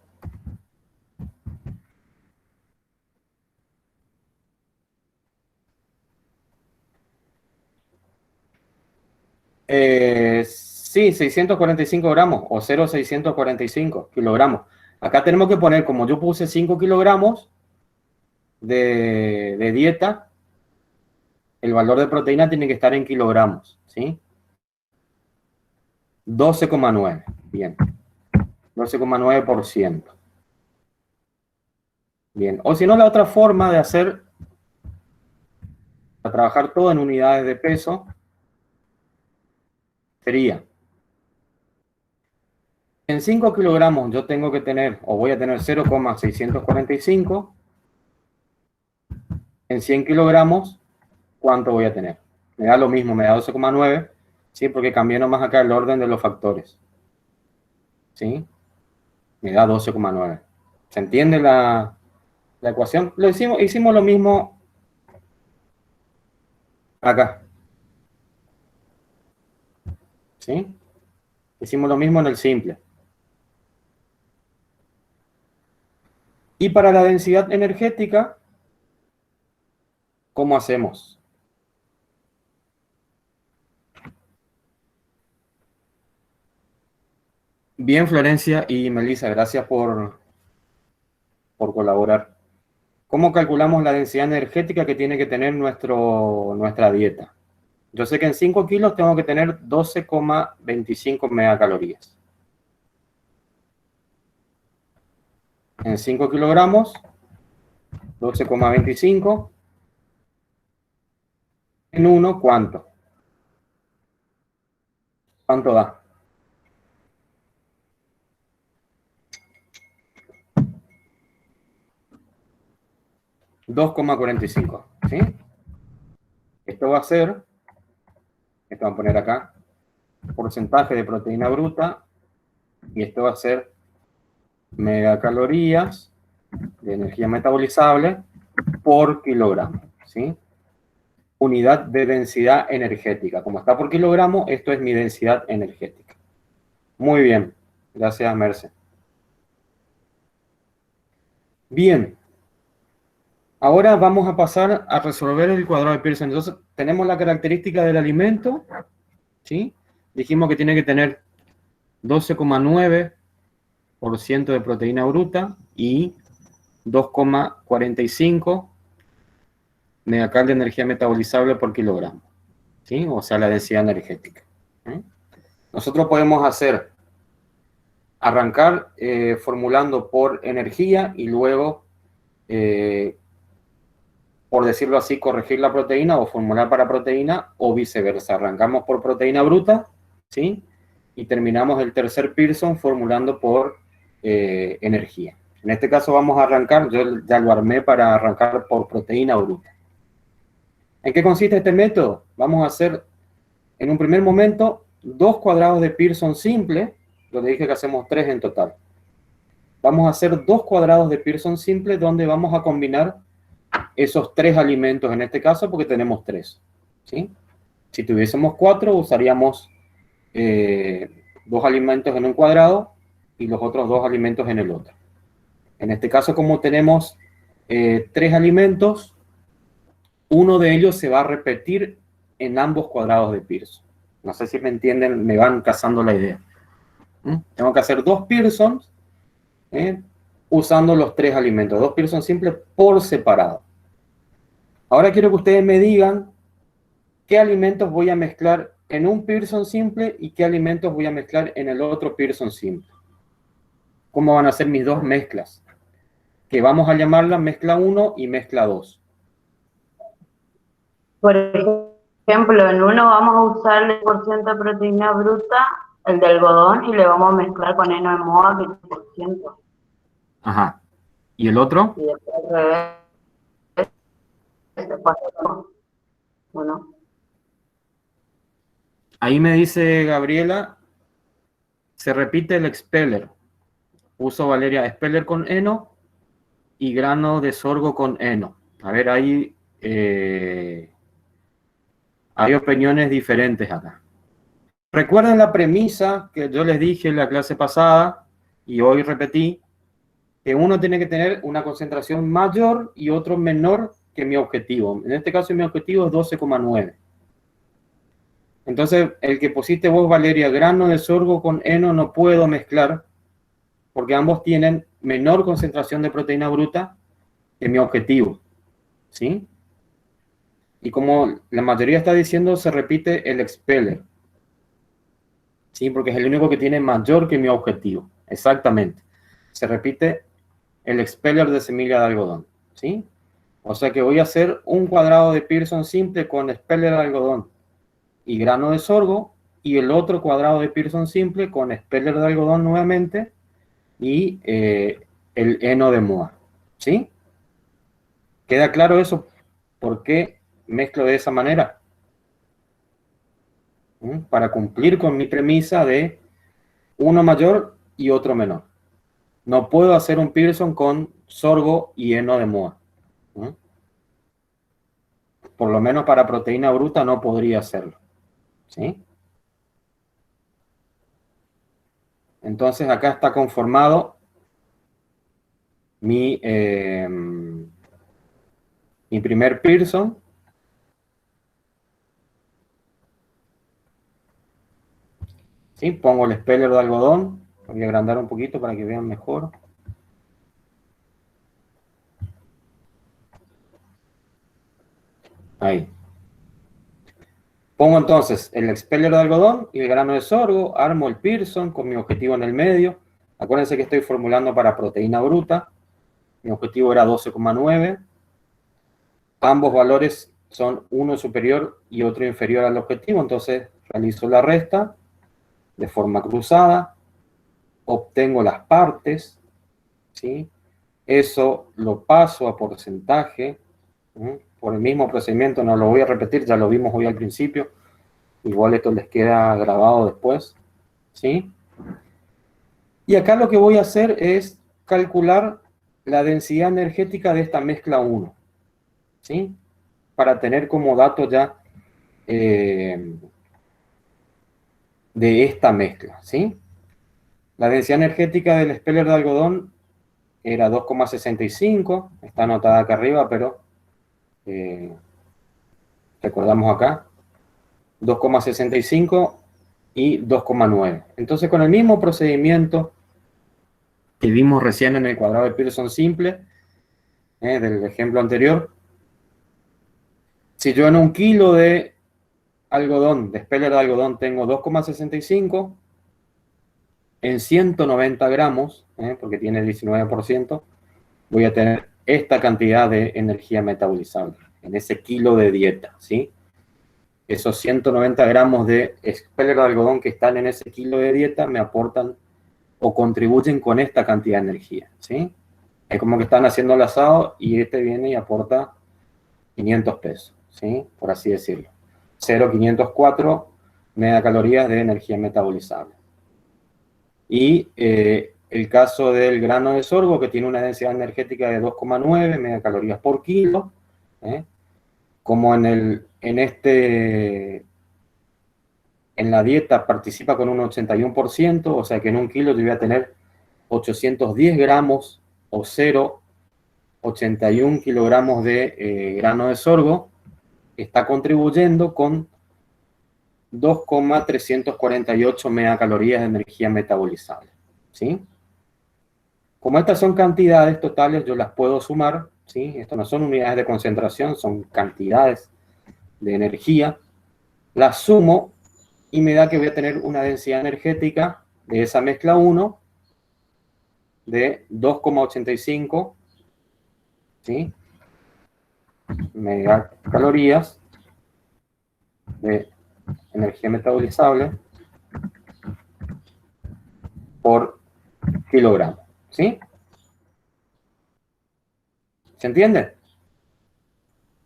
Sí, 645 gramos o 0,645 kilogramos. Acá tenemos que poner, como yo puse 5 kilogramos de dieta, el valor de proteína tiene que estar en kilogramos, ¿sí? 12,9, bien. 12,9%. Bien, o si no, la otra forma de hacer, para trabajar todo en unidades de peso, sería, en 5 kilogramos yo tengo que tener, o voy a tener 0,645, en 100 kilogramos, ¿cuánto voy a tener? Me da lo mismo, me da 12,9, ¿sí? Porque cambié nomás acá el orden de los factores, ¿sí? Me da 12,9. ¿Se entiende la ecuación? Hicimos lo mismo acá, ¿sí? Hicimos lo mismo en el simple. Y para la densidad energética, ¿cómo hacemos? Bien, Florencia y Melissa, gracias por colaborar. ¿Cómo calculamos la densidad energética que tiene que tener nuestra dieta? Yo sé que en 5 kilos tengo que tener 12,25 megacalorías. En 5 kilogramos, 12,25. En 1, ¿cuánto? ¿Cuánto da? $2,45, ¿sí? Esto va a ser, esto va a poner acá, porcentaje de proteína bruta, y esto va a ser megacalorías de energía metabolizable por kilogramo, ¿sí? Unidad de densidad energética. Como está por kilogramo, esto es mi densidad energética. Muy bien. Gracias, Merce. Bien. Ahora vamos a pasar a resolver el cuadrado de Pearson. Entonces, tenemos la característica del alimento, ¿sí? Dijimos que tiene que tener 12,9% de proteína bruta y 2,45 megacal de energía metabolizable por kilogramo, ¿sí? O sea, la densidad energética. Nosotros podemos arrancar formulando por energía y luego, por decirlo así, corregir la proteína o formular para proteína o viceversa. Arrancamos por proteína bruta, ¿sí? Y terminamos el tercer Pearson formulando por energía. En este caso vamos a arrancar, yo ya lo armé para arrancar por proteína bruta. ¿En qué consiste este método? Vamos a hacer, en un primer momento, 2 cuadrados de Pearson simple, donde dije que hacemos 3 en total. Vamos a hacer 2 cuadrados de Pearson simple, donde vamos a combinar esos 3 alimentos, en este caso, porque tenemos 3, ¿sí? Si tuviésemos 4, usaríamos 2 alimentos en un cuadrado y los otros 2 alimentos en el otro. En este caso, como tenemos 3 alimentos, uno de ellos se va a repetir en ambos cuadrados de Pearson. No sé si me entienden, me van cazando la idea. Tengo que hacer 2 Pearsons usando los 3 alimentos, 2 Pearson simples por separado. Ahora quiero que ustedes me digan qué alimentos voy a mezclar en un Pearson simple y qué alimentos voy a mezclar en el otro Pearson simple. ¿Cómo van a ser mis 2 mezclas? Que vamos a llamarla mezcla 1 y mezcla 2. Por ejemplo, en uno vamos a usar el porcentaje de proteína bruta, el de algodón, y le vamos a mezclar con heno de moa, que es 10%. Ajá. ¿Y el otro? Y después al revés. Bueno. Ahí me dice Gabriela, se repite el expeller. Uso, Valeria, expeller con heno y grano de sorgo con heno. A ver, hay opiniones diferentes acá. Recuerden la premisa que yo les dije en la clase pasada y hoy repetí, que uno tiene que tener una concentración mayor y otro menor que mi objetivo. En este caso mi objetivo es 12,9. Entonces, el que pusiste vos, Valeria, grano de sorgo con heno no puedo mezclar, porque ambos tienen menor concentración de proteína bruta que mi objetivo, ¿sí? Y como la mayoría está diciendo, se repite el expeller, ¿sí? Porque es el único que tiene mayor que mi objetivo, exactamente. Se repite el expeller de semilla de algodón, ¿sí? O sea que voy a hacer un cuadrado de Pearson simple con expeller de algodón y grano de sorgo, y el otro cuadrado de Pearson simple con expeller de algodón nuevamente y el heno de moa, ¿sí? ¿Queda claro eso? ¿Por qué mezclo de esa manera? Para cumplir con mi premisa de uno mayor y otro menor. No puedo hacer un Pearson con sorgo y heno de moa. Por lo menos para proteína bruta no podría hacerlo, ¿sí? Entonces acá está conformado mi primer Pearson. ¿Sí? Pongo el speller de algodón. Voy a agrandar un poquito para que vean mejor. Ahí. Pongo entonces el expeller de algodón y el grano de sorgo. Armo el Pearson con mi objetivo en el medio. Acuérdense que estoy formulando para proteína bruta. Mi objetivo era 12,9. Ambos valores son uno superior y otro inferior al objetivo. Entonces realizo la resta de forma cruzada. Obtengo las partes, ¿sí? Eso lo paso a porcentaje, ¿sí? Por el mismo procedimiento, no lo voy a repetir, ya lo vimos hoy al principio, igual esto les queda grabado después, ¿sí? Y acá lo que voy a hacer es calcular la densidad energética de esta mezcla 1, ¿sí? Para tener como dato ya de esta mezcla, ¿sí? La densidad energética del speller de algodón era 2,65, está anotada acá arriba, pero recordamos acá, 2,65 y 2,9. Entonces, con el mismo procedimiento que vimos recién en el cuadrado de Pearson simple, del ejemplo anterior, si yo en un kilo de algodón, de speller de algodón, tengo 2,65, en 190 gramos, porque tiene 19%, voy a tener esta cantidad de energía metabolizable en ese kilo de dieta, ¿sí? Esos 190 gramos de speller de algodón que están en ese kilo de dieta me aportan o contribuyen con esta cantidad de energía, ¿sí? Es como que están haciendo el asado y este viene y aporta 500 pesos, ¿sí? Por así decirlo. 0,504 megacalorías de energía metabolizable. Y el caso del grano de sorgo, que tiene una densidad energética de 2,9 megacalorías por kilo, como en la dieta participa con un 81%, o sea que en un kilo yo voy a tener 810 gramos o 0,81 kilogramos de grano de sorgo, está contribuyendo con 2,348 megacalorías de energía metabolizable, ¿sí? Como estas son cantidades totales, yo las puedo sumar, ¿sí? Esto no son unidades de concentración, son cantidades de energía. Las sumo y me da que voy a tener una densidad energética de esa mezcla 1 de 2,85, ¿sí? Megacalorías de energía metabolizable por kilogramo, ¿sí? ¿Se entiende?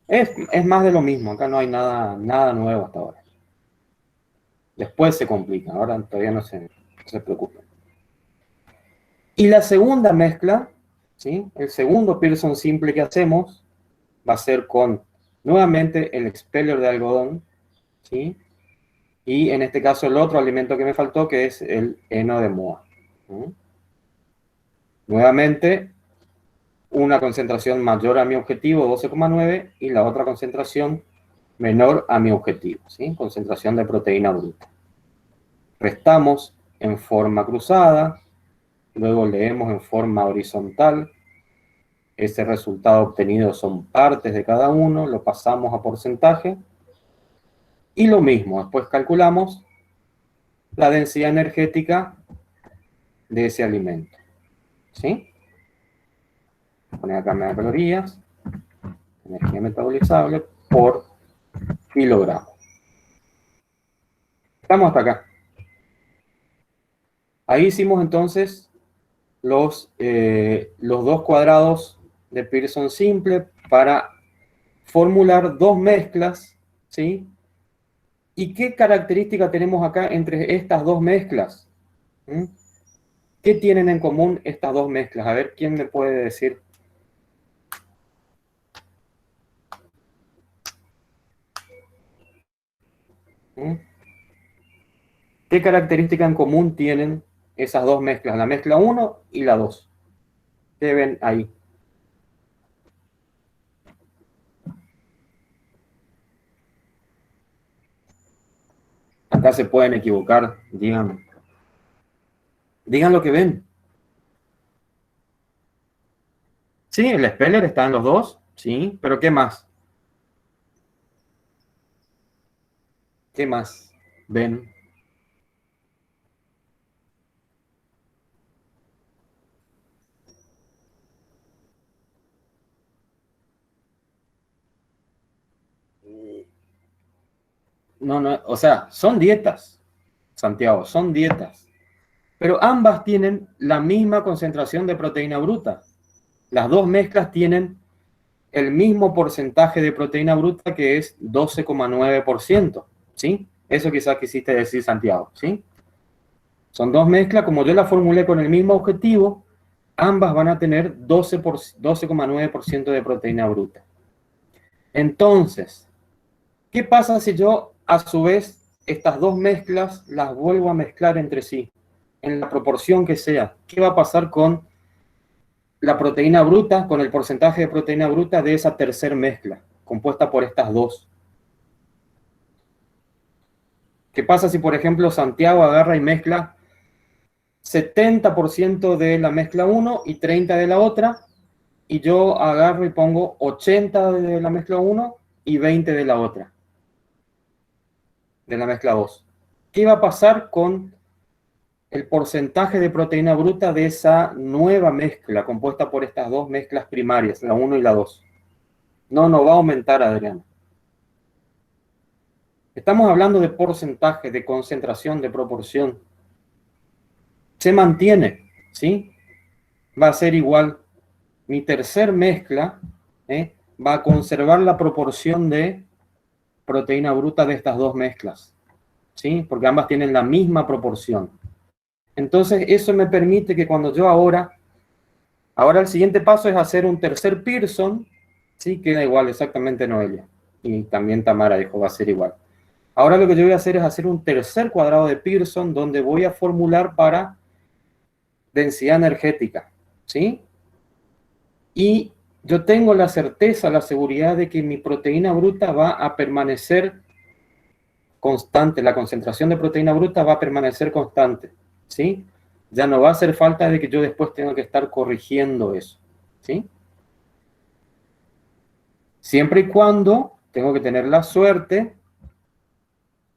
Es más de lo mismo, acá no hay nada nuevo hasta ahora. Después se complica, ahora todavía no se preocupen. Y la segunda mezcla, ¿sí? El segundo Pearson simple que hacemos va a ser con, nuevamente, el expeller de algodón, ¿sí? Y en este caso el otro alimento que me faltó, que es el heno de moa. Nuevamente, una concentración mayor a mi objetivo, 12,9, y la otra concentración menor a mi objetivo, ¿sí? Concentración de proteína bruta. Restamos en forma cruzada, luego leemos en forma horizontal. Ese resultado obtenido son partes de cada uno, lo pasamos a porcentaje. Y lo mismo, después calculamos la densidad energética de ese alimento, ¿sí? Voy a poner acá megacalorías, energía metabolizable por kilogramo. Estamos hasta acá. Ahí hicimos entonces los dos cuadrados de Pearson simple para formular dos mezclas, ¿sí? ¿Y qué característica tenemos acá entre estas dos mezclas? ¿Mm? ¿Qué tienen en común estas dos mezclas? A ver, ¿quién me puede decir? ¿Mm? ¿Qué característica en común tienen esas dos mezclas? La mezcla 1 y la 2. ¿Qué ven ahí? Acá se pueden equivocar, díganme. Digan lo que ven. Sí, el speller está en los dos, sí, pero ¿qué más? ¿Qué más ven? No, no, o sea, son dietas, Santiago, son dietas. Pero ambas tienen la misma concentración de proteína bruta. Las dos mezclas tienen el mismo porcentaje de proteína bruta, que es 12,9%, ¿sí? Eso quizás quisiste decir, Santiago, ¿sí? Son dos mezclas, como yo las formulé con el mismo objetivo, ambas van a tener 12,9% de proteína bruta. Entonces, ¿qué pasa si yo, a su vez, estas dos mezclas las vuelvo a mezclar entre sí, en la proporción que sea? ¿Qué va a pasar con la proteína bruta, con el porcentaje de proteína bruta de esa tercer mezcla, compuesta por estas dos? ¿Qué pasa si, por ejemplo, Santiago agarra y mezcla 70% de la mezcla 1 y 30% de la otra, y yo agarro y pongo 80% de la mezcla 1 y 20% de la otra, de la mezcla 2? ¿Qué va a pasar con el porcentaje de proteína bruta de esa nueva mezcla compuesta por estas dos mezclas primarias, la 1 y la 2? No va a aumentar, Adrián. Estamos hablando de porcentaje, de concentración, de proporción. Se mantiene, ¿sí? Va a ser igual. Mi tercer mezcla va a conservar la proporción de proteína bruta de estas dos mezclas, ¿sí? Porque ambas tienen la misma proporción. Entonces, eso me permite que cuando yo ahora el siguiente paso es hacer un tercer Pearson, ¿sí? Queda igual exactamente, Noelia. Y también Tamara dijo, va a ser igual. Ahora lo que yo voy a hacer es hacer un tercer cuadrado de Pearson, donde voy a formular para densidad energética, ¿sí? Y yo tengo la certeza, la seguridad de que mi proteína bruta va a permanecer constante, la concentración de proteína bruta va a permanecer constante, ¿sí? Ya no va a hacer falta de que yo después tenga que estar corrigiendo eso, ¿sí? Siempre y cuando tengo que tener la suerte.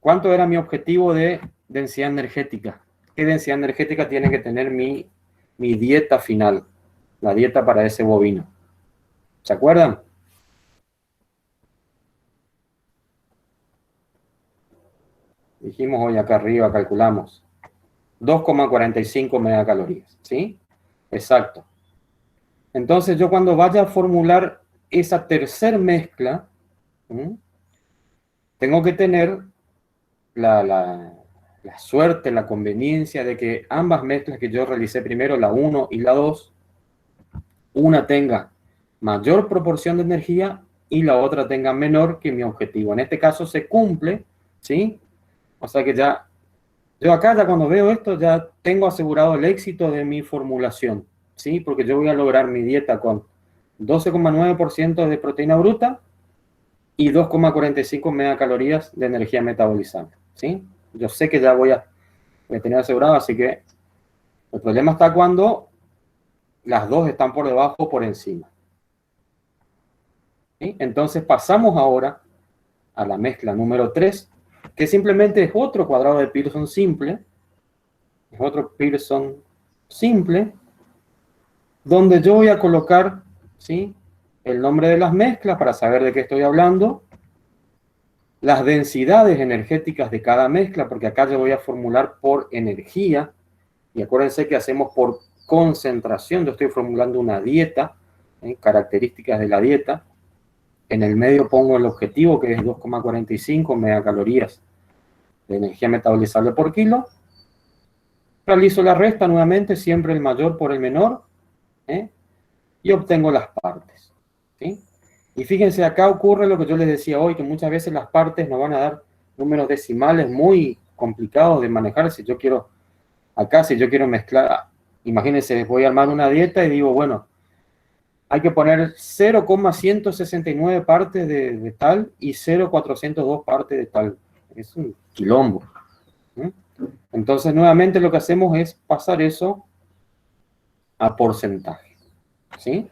¿Cuánto era mi objetivo de densidad energética? ¿Qué densidad energética tiene que tener mi dieta final? La dieta para ese bovino. ¿Se acuerdan? Dijimos hoy acá arriba, calculamos. 2,45 megacalorías, ¿sí? Exacto. Entonces yo cuando vaya a formular esa tercer mezcla, tengo que tener la suerte, la conveniencia de que ambas mezclas que yo realicé primero, la 1 y la 2, una tenga mayor proporción de energía y la otra tenga menor que mi objetivo. En este caso se cumple, ¿sí? O sea que ya, yo acá ya cuando veo esto ya tengo asegurado el éxito de mi formulación, ¿sí? Porque yo voy a lograr mi dieta con 12,9% de proteína bruta y 2,45 megacalorías de energía metabolizable, ¿sí? Yo sé que ya voy a tener asegurado, así que el problema está cuando las dos están por debajo o por encima. ¿Sí? Entonces pasamos ahora a la mezcla número 3, que simplemente es otro cuadrado de Pearson simple, es otro Pearson simple, donde yo voy a colocar, ¿sí?, el nombre de las mezclas para saber de qué estoy hablando, las densidades energéticas de cada mezcla, porque acá yo voy a formular por energía, y acuérdense que hacemos por concentración. Yo estoy formulando una dieta, características de la dieta. En el medio pongo el objetivo, que es 2,45 megacalorías de energía metabolizable por kilo. Realizo la resta nuevamente, siempre el mayor por el menor, y obtengo las partes, ¿sí? Y fíjense, acá ocurre lo que yo les decía hoy, que muchas veces las partes nos van a dar números decimales muy complicados de manejar. Si yo quiero, acá si yo quiero mezclar, imagínense, voy a armar una dieta y digo, bueno, hay que poner 0,169 partes de tal y 0,402 partes de tal. Es un quilombo, ¿sí? Entonces, nuevamente lo que hacemos es pasar eso a porcentaje, ¿sí?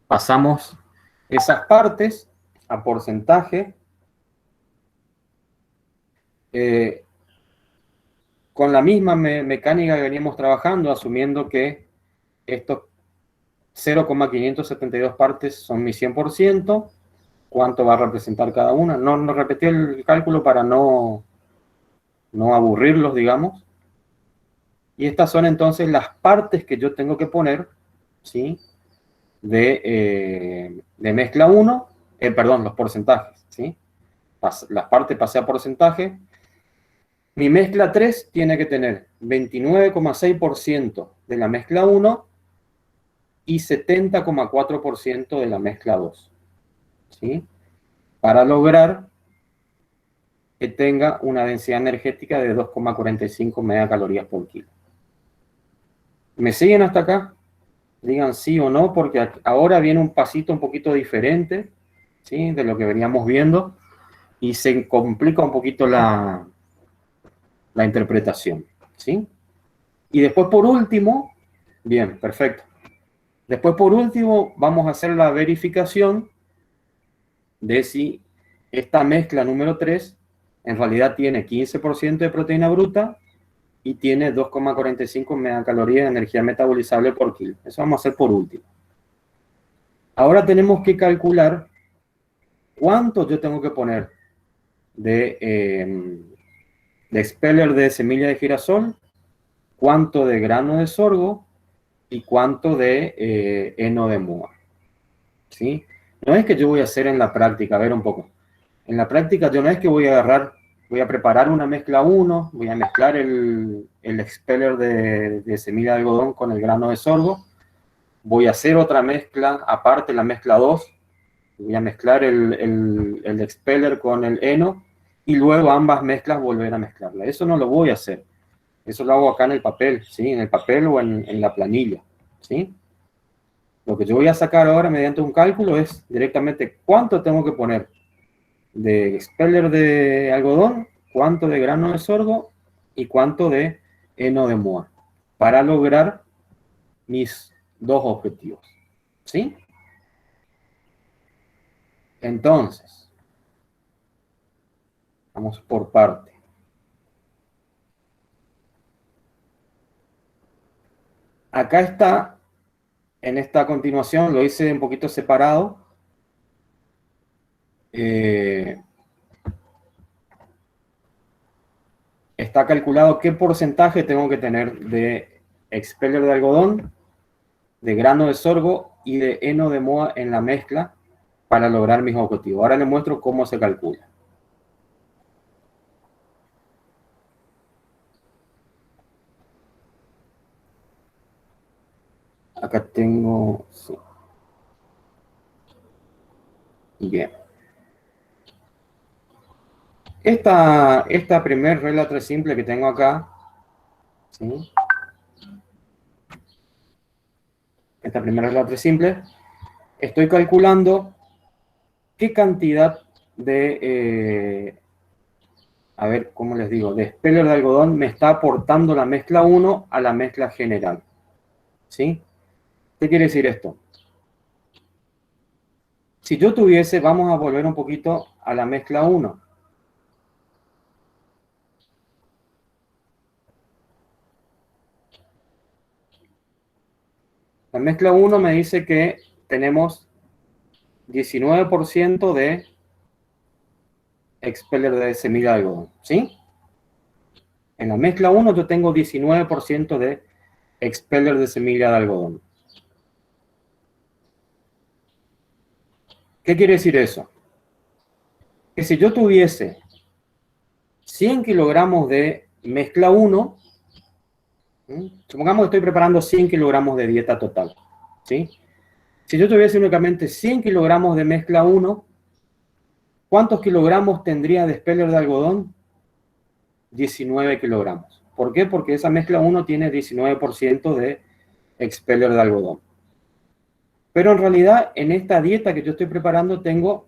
Pasamos esas partes a porcentaje con la misma mecánica que veníamos trabajando, asumiendo que estos 0,572 partes son mi 100%, cuánto va a representar cada una. No repetí el cálculo para no aburrirlos, digamos. Y estas son entonces las partes que yo tengo que poner, ¿sí?, de mezcla 1, perdón, los porcentajes, ¿sí? Las partes pasé a porcentaje. Mi mezcla 3 tiene que tener 29,6% de la mezcla 1 y 70,4% de la mezcla 2, ¿sí?, para lograr que tenga una densidad energética de 2,45 megacalorías por kilo. ¿Me siguen hasta acá? Digan sí o no, porque ahora viene un pasito un poquito diferente, ¿sí?, de lo que veníamos viendo, y se complica un poquito la interpretación, ¿sí? Y después, por último, bien, perfecto. Después, por último, vamos a hacer la verificación de si esta mezcla número 3 en realidad tiene 15% de proteína bruta y tiene 2,45 megacalorías de energía metabolizable por kilo. Eso vamos a hacer por último. Ahora tenemos que calcular cuánto yo tengo que poner de expeller de semilla de girasol, cuánto de grano de sorgo y cuánto de heno de moa, ¿sí? No es que yo voy a hacer en la práctica, a ver un poco. En la práctica yo no es que voy a agarrar, voy a preparar una mezcla 1, voy a mezclar el expeller de semilla de algodón con el grano de sorgo, voy a hacer otra mezcla aparte, la mezcla 2, voy a mezclar el expeller con el heno y luego ambas mezclas volver a mezclarla. Eso no lo voy a hacer. Eso lo hago acá en el papel, ¿sí? En el papel o en la planilla, ¿sí? Lo que yo voy a sacar ahora mediante un cálculo es directamente cuánto tengo que poner de expeller de algodón, cuánto de grano de sorgo y cuánto de heno de moa para lograr mis dos objetivos, ¿sí? Entonces, vamos por parte. Acá está, en esta continuación, lo hice un poquito separado. Está calculado qué porcentaje tengo que tener de expeller de algodón, de grano de sorgo y de heno de moa en la mezcla para lograr mis objetivos. Ahora les muestro cómo se calcula. Acá tengo... Sí. Bien. Esta primer regla 3 simple que tengo acá, ¿sí? Esta primera regla 3 simple, estoy calculando qué cantidad de, a ver, ¿cómo les digo? De speller de algodón me está aportando la mezcla 1 a la mezcla general. ¿Sí? ¿Qué quiere decir esto? Si yo tuviese, vamos a volver un poquito a la mezcla 1. La mezcla 1 me dice que tenemos 19% de expeller de semilla de algodón, ¿sí? En la mezcla 1 yo tengo 19% de expeller de semilla de algodón. ¿Qué quiere decir eso? Que si yo tuviese 100 kilogramos de mezcla 1, supongamos que estoy preparando 100 kilogramos de dieta total, ¿sí? Si yo tuviese únicamente 100 kilogramos de mezcla 1, ¿cuántos kilogramos tendría de speller de algodón? 19 kilogramos. ¿Por qué? Porque esa mezcla 1 tiene 19% de expeller de algodón. Pero en realidad, en esta dieta que yo estoy preparando, tengo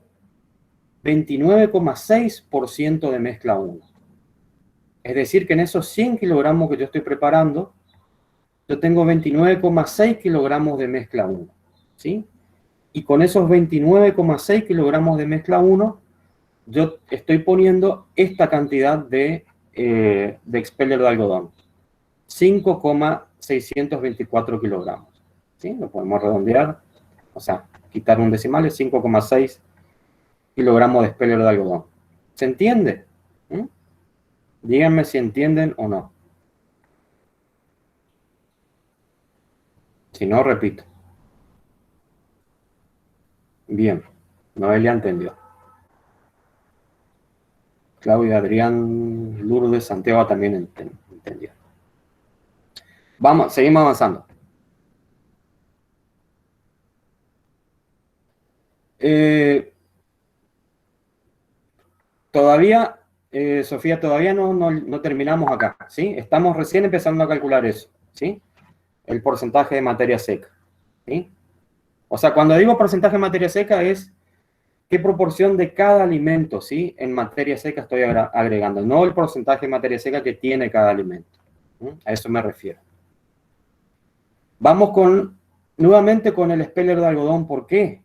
29,6% de mezcla 1. Es decir, que en esos 100 kilogramos que yo estoy preparando, yo tengo 29,6 kilogramos de mezcla 1. ¿Sí? Y con esos 29,6 kilogramos de mezcla 1, yo estoy poniendo esta cantidad de expeller de algodón. 5,624 kilogramos. ¿Sí? Lo podemos redondear, o sea, quitar un decimal, es 5,6 kilogramos de expeller de algodón. ¿Se entiende? ¿Mm? Díganme si entienden o no. Si no, repito. Bien, Noelia entendió. Claudia, Adrián, Lourdes, Santiago también entendió. Vamos, seguimos avanzando. Todavía, Sofía, todavía no terminamos acá, ¿sí? Estamos recién empezando a calcular eso, ¿sí? El porcentaje de materia seca, ¿sí? O sea, cuando digo porcentaje de materia seca es qué proporción de cada alimento, ¿sí? En materia seca estoy agregando, no el porcentaje de materia seca que tiene cada alimento. ¿Sí? A eso me refiero. Vamos nuevamente con el speller de algodón. ¿Por qué?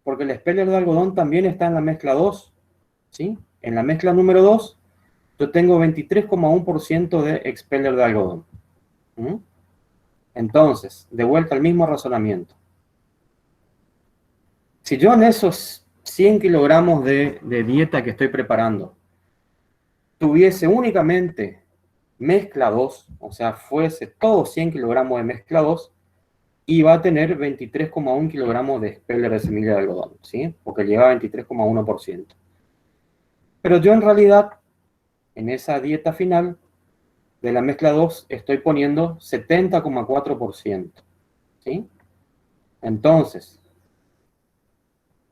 Porque el speller de algodón también está en la mezcla 2, ¿sí? En la mezcla número 2, yo tengo 23,1% de expeller de algodón. ¿Mm? Entonces, de vuelta al mismo razonamiento. Si yo en esos 100 kilogramos de dieta que estoy preparando tuviese únicamente mezcla 2, o sea, fuese todos 100 kilogramos de mezcla 2, iba a tener 23,1 kilogramos de expeller de semilla de algodón, ¿sí? Porque lleva 23,1%. Pero yo en realidad, en esa dieta final de la mezcla 2, estoy poniendo 70,4%, ¿sí? Entonces,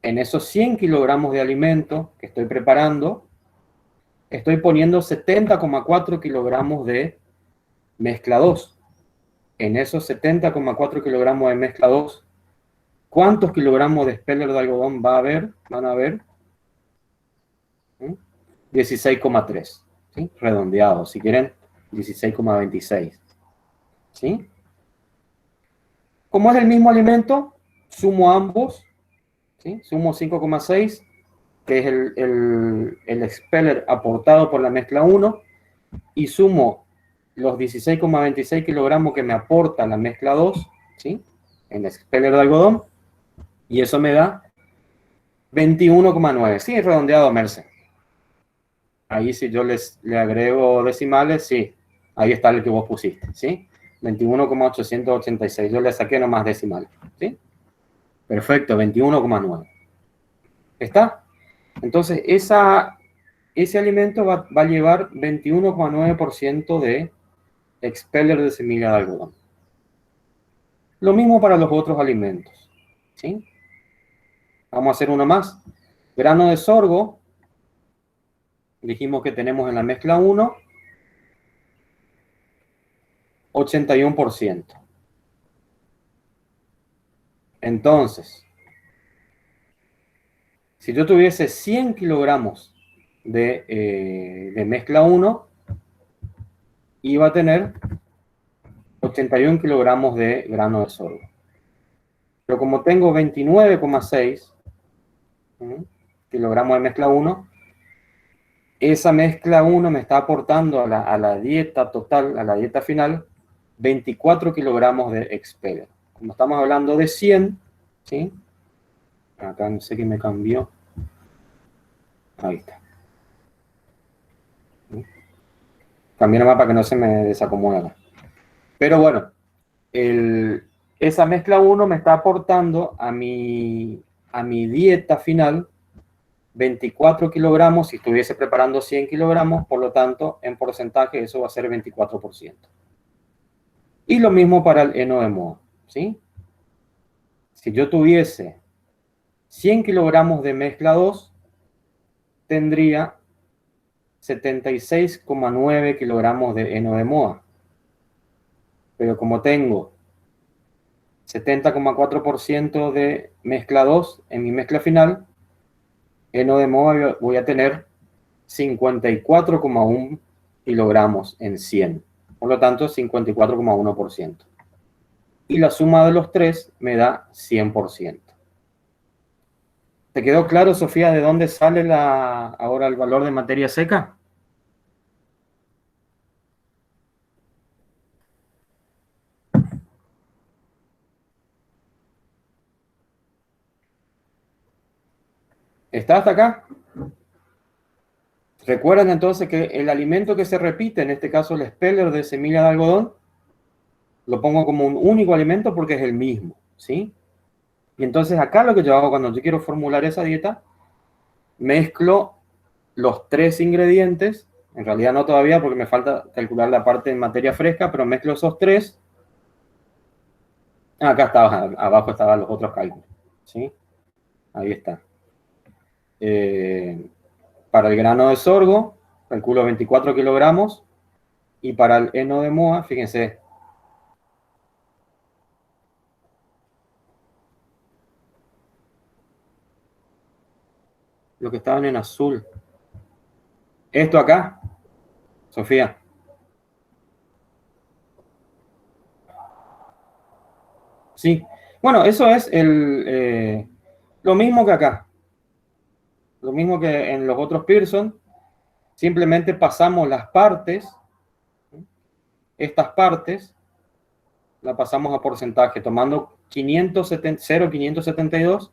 en esos 100 kilogramos de alimento que estoy preparando, estoy poniendo 70,4 kilogramos de mezcla 2. En esos 70,4 kilogramos de mezcla 2, ¿cuántos kilogramos de speller de algodón van a haber? 16,3. ¿Sí? Redondeado, si quieren, 16,26. ¿Sí? Como es el mismo alimento, sumo ambos. ¿Sí? Sumo 5,6, que es el expeller aportado por la mezcla 1, y sumo los 16,26 kilogramos que me aporta la mezcla 2, ¿sí? En el expeller de algodón, y eso me da 21,9. Sí, redondeado, Merce. Ahí si yo le agrego decimales, sí, ahí está el que vos pusiste, ¿sí? 21,886. Yo le saqué nomás decimales, ¿sí? Perfecto, 21,9. ¿Está? Entonces, ese alimento va a llevar 21,9% de expeller de semilla de algodón. Lo mismo para los otros alimentos, ¿sí? Vamos a hacer uno más. Grano de sorgo, dijimos que tenemos en la mezcla 1, 81%. Entonces, Si yo tuviese 100 kilogramos de mezcla 1, iba a tener 81 kilogramos de grano de sorgo. Pero como tengo 29,6 kilogramos de mezcla 1, esa mezcla 1 me está aportando a la dieta total, a la dieta final, 24 kilogramos de expeller. Como estamos hablando de 100, ¿sí? Acá no sé qué me cambió. Ahí está. Cambié nomás para que no se me desacomode. Pero bueno, esa mezcla 1 me está aportando a mi dieta final 24 kilogramos si estuviese preparando 100 kilogramos, por lo tanto, en porcentaje eso va a ser 24%. Y lo mismo para el heno de moa, ¿sí? Si yo tuviese 100 kilogramos de mezcla 2, tendría 76,9 kilogramos de heno de moa. Pero como tengo 70,4% de mezcla 2 en mi mezcla final, heno de moa voy a tener 54,1 kilogramos en 100. Por lo tanto, 54,1%. Y la suma de los tres me da 100%. ¿Te quedó claro, Sofía, de dónde sale ahora el valor de materia seca? ¿Está hasta acá? Recuerden entonces que el alimento que se repite, en este caso el speller de semilla de algodón, lo pongo como un único alimento porque es el mismo, ¿sí? Y entonces acá lo que yo hago cuando yo quiero formular esa dieta, mezclo los tres ingredientes, en realidad no todavía porque me falta calcular la parte en materia fresca, pero mezclo esos tres. Acá estaba, abajo estaban los otros cálculos, ¿sí? Ahí está. Para el grano de sorgo, calculo 24 kilogramos, y para el heno de moa, fíjense, lo que estaban en azul. Esto acá, Sofía. Sí. Bueno, eso es lo mismo que acá. Lo mismo que en los otros Pearson. Simplemente pasamos las partes. Estas partes las pasamos a porcentaje. Tomando 0,572,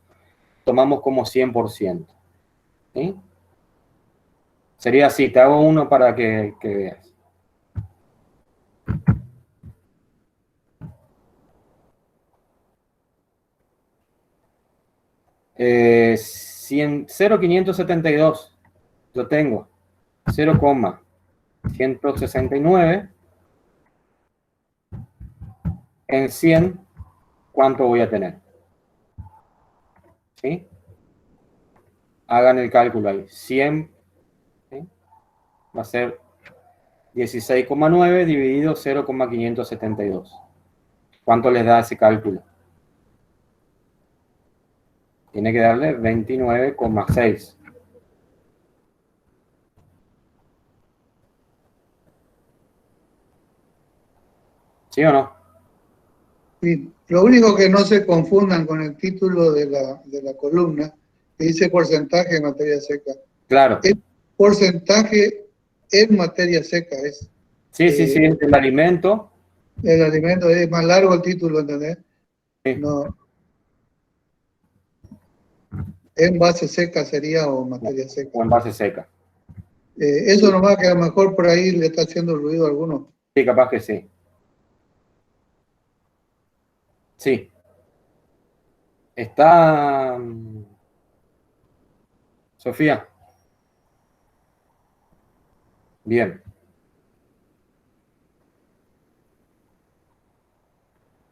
tomamos como 100%. ¿Sí? Sería así. Te hago uno para que veas. 0,572 yo tengo 0,169 en 100, ¿cuánto voy a tener? ¿Sí? Hagan el cálculo ahí. 100, ¿sí? Va a ser 16,9 dividido 0,572. ¿Cuánto les da ese cálculo? Tiene que darle 29,6. ¿Sí o no? Y lo único que no se confundan con el título de la columna, que dice porcentaje de materia seca. Claro. El porcentaje en materia seca es. Sí, sí, sí, el alimento. El alimento es más largo el título, ¿entendés? Sí. No. En base seca sería o materia seca. O en base seca. Eso nomás que a lo mejor por ahí le está haciendo ruido a alguno. Sí, capaz que sí. Sí. Está... Sofía. Bien.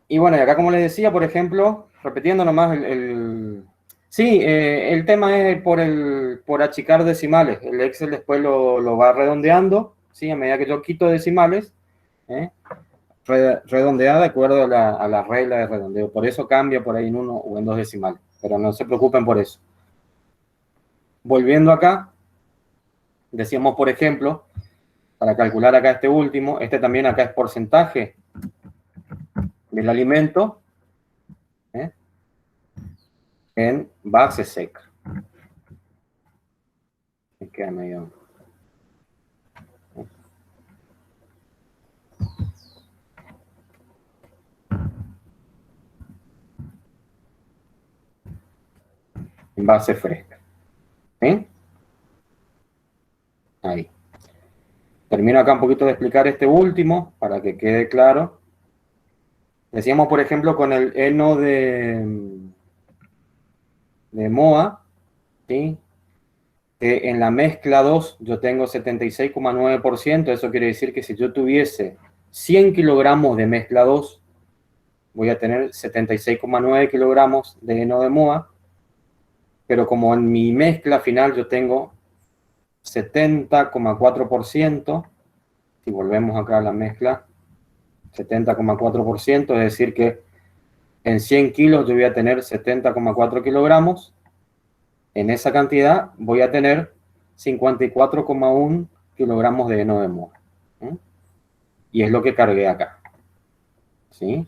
Y bueno, y acá como les decía, por ejemplo, repitiendo nomás sí, el tema es por achicar decimales. El Excel después lo va redondeando, ¿sí? A medida que yo quito decimales, redondea de acuerdo a la regla de redondeo. Por eso cambia por ahí en 1 o en 2 decimales. Pero no se preocupen por eso. Volviendo acá, decíamos, por ejemplo, para calcular acá este último, este también acá es porcentaje del alimento, ¿eh?, en base seca. Me queda medio... en base fresca. ¿Sí? Ahí. Termino acá un poquito de explicar este último, para que quede claro. Decíamos, por ejemplo, con el heno de MOA, ¿sí?, que en la mezcla 2 yo tengo 76,9%, eso quiere decir que si yo tuviese 100 kilogramos de mezcla 2, voy a tener 76,9 kilogramos de heno de MOA, pero como en mi mezcla final yo tengo 70,4%, si volvemos acá a la mezcla, 70,4%, es decir que en 100 kilos yo voy a tener 70,4 kilogramos, en esa cantidad voy a tener 54,1 kilogramos de heno de MOA. ¿Sí? Y es lo que cargué acá. ¿Sí?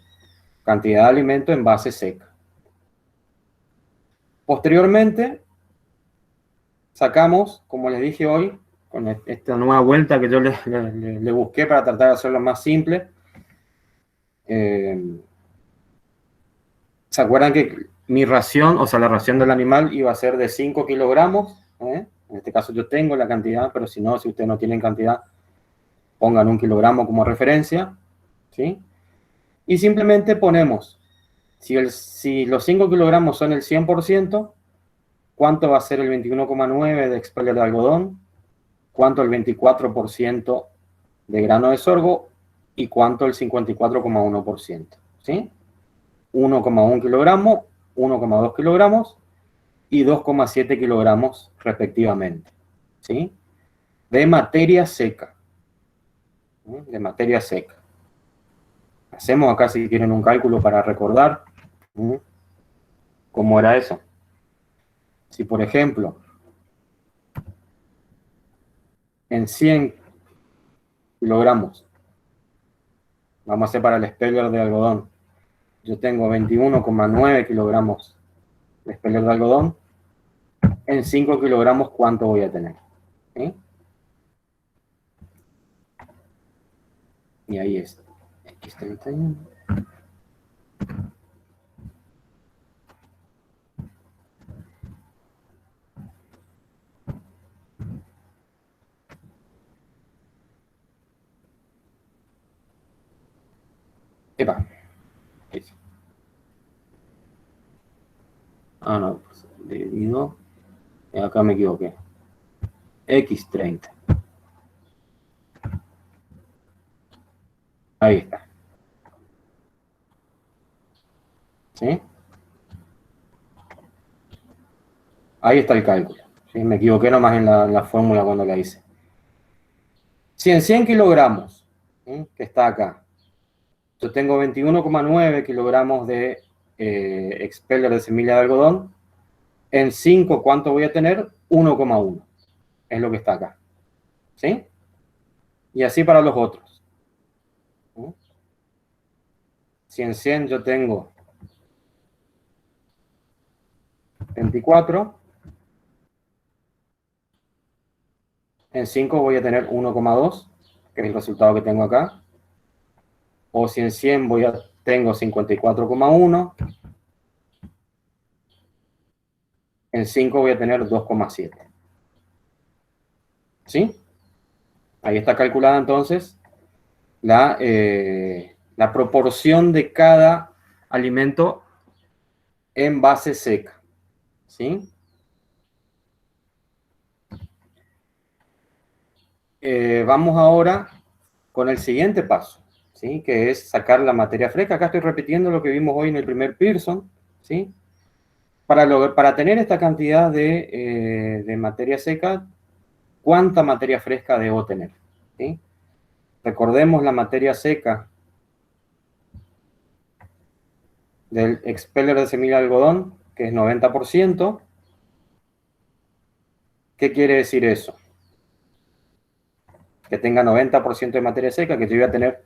Cantidad de alimento en base seca. Posteriormente, sacamos, como les dije hoy, con esta nueva vuelta que yo le busqué para tratar de hacerlo más simple. ¿Se acuerdan que mi ración, o sea, la ración del animal iba a ser de 5 kilogramos? En este caso yo tengo la cantidad, pero si no, si ustedes no tienen cantidad, pongan 1 kilogramo como referencia, ¿sí? Y simplemente ponemos, si los 5 kilogramos son el 100%, ¿cuánto va a ser el 21,9 de expeller de algodón? ¿Cuánto el 24% de grano de sorgo? ¿Y cuánto el 54,1%? ¿Sí? 1,1 kilogramo, 1,2 kilogramos y 2,7 kilogramos respectivamente. ¿Sí? De materia seca. ¿Sí? De materia seca. Hacemos acá, si quieren, un cálculo para recordar. ¿Sí? ¿Cómo era eso? Si, por ejemplo, en 100 kilogramos, vamos a hacer para el speller de algodón, yo tengo 21,9 kilogramos de speller de algodón, en 5 kilogramos, ¿cuánto voy a tener? ¿Sí? Y ahí es X31. Epa. Eso. Ah, no, pues, dividido. Acá me equivoqué. X30. Ahí está. ¿Sí? Ahí está el cálculo. ¿Sí? Me equivoqué nomás en la fórmula cuando la hice. Si en 100 kilogramos, ¿sí?, que está acá, yo tengo 21,9 kilogramos de expeller de semilla de algodón, en 5, ¿cuánto voy a tener? 1,1. Es lo que está acá. ¿Sí? Y así para los otros. ¿Sí? Si en 100 yo tengo 24, en 5 voy a tener 1,2, que es el resultado que tengo acá. O si en 100 tengo 54,1, en 5 voy a tener 2,7. ¿Sí? Ahí está calculada entonces la proporción de cada alimento en base seca. ¿Sí? Vamos ahora con el siguiente paso, ¿sí?, que es sacar la materia fresca. Acá estoy repitiendo lo que vimos hoy en el primer Pearson, ¿sí? Para tener esta cantidad de materia seca, ¿cuánta materia fresca debo tener? ¿Sí? Recordemos la materia seca del expeller de semilla de algodón, que es 90%, ¿Qué quiere decir eso? Que tenga 90% de materia seca, que yo voy a tener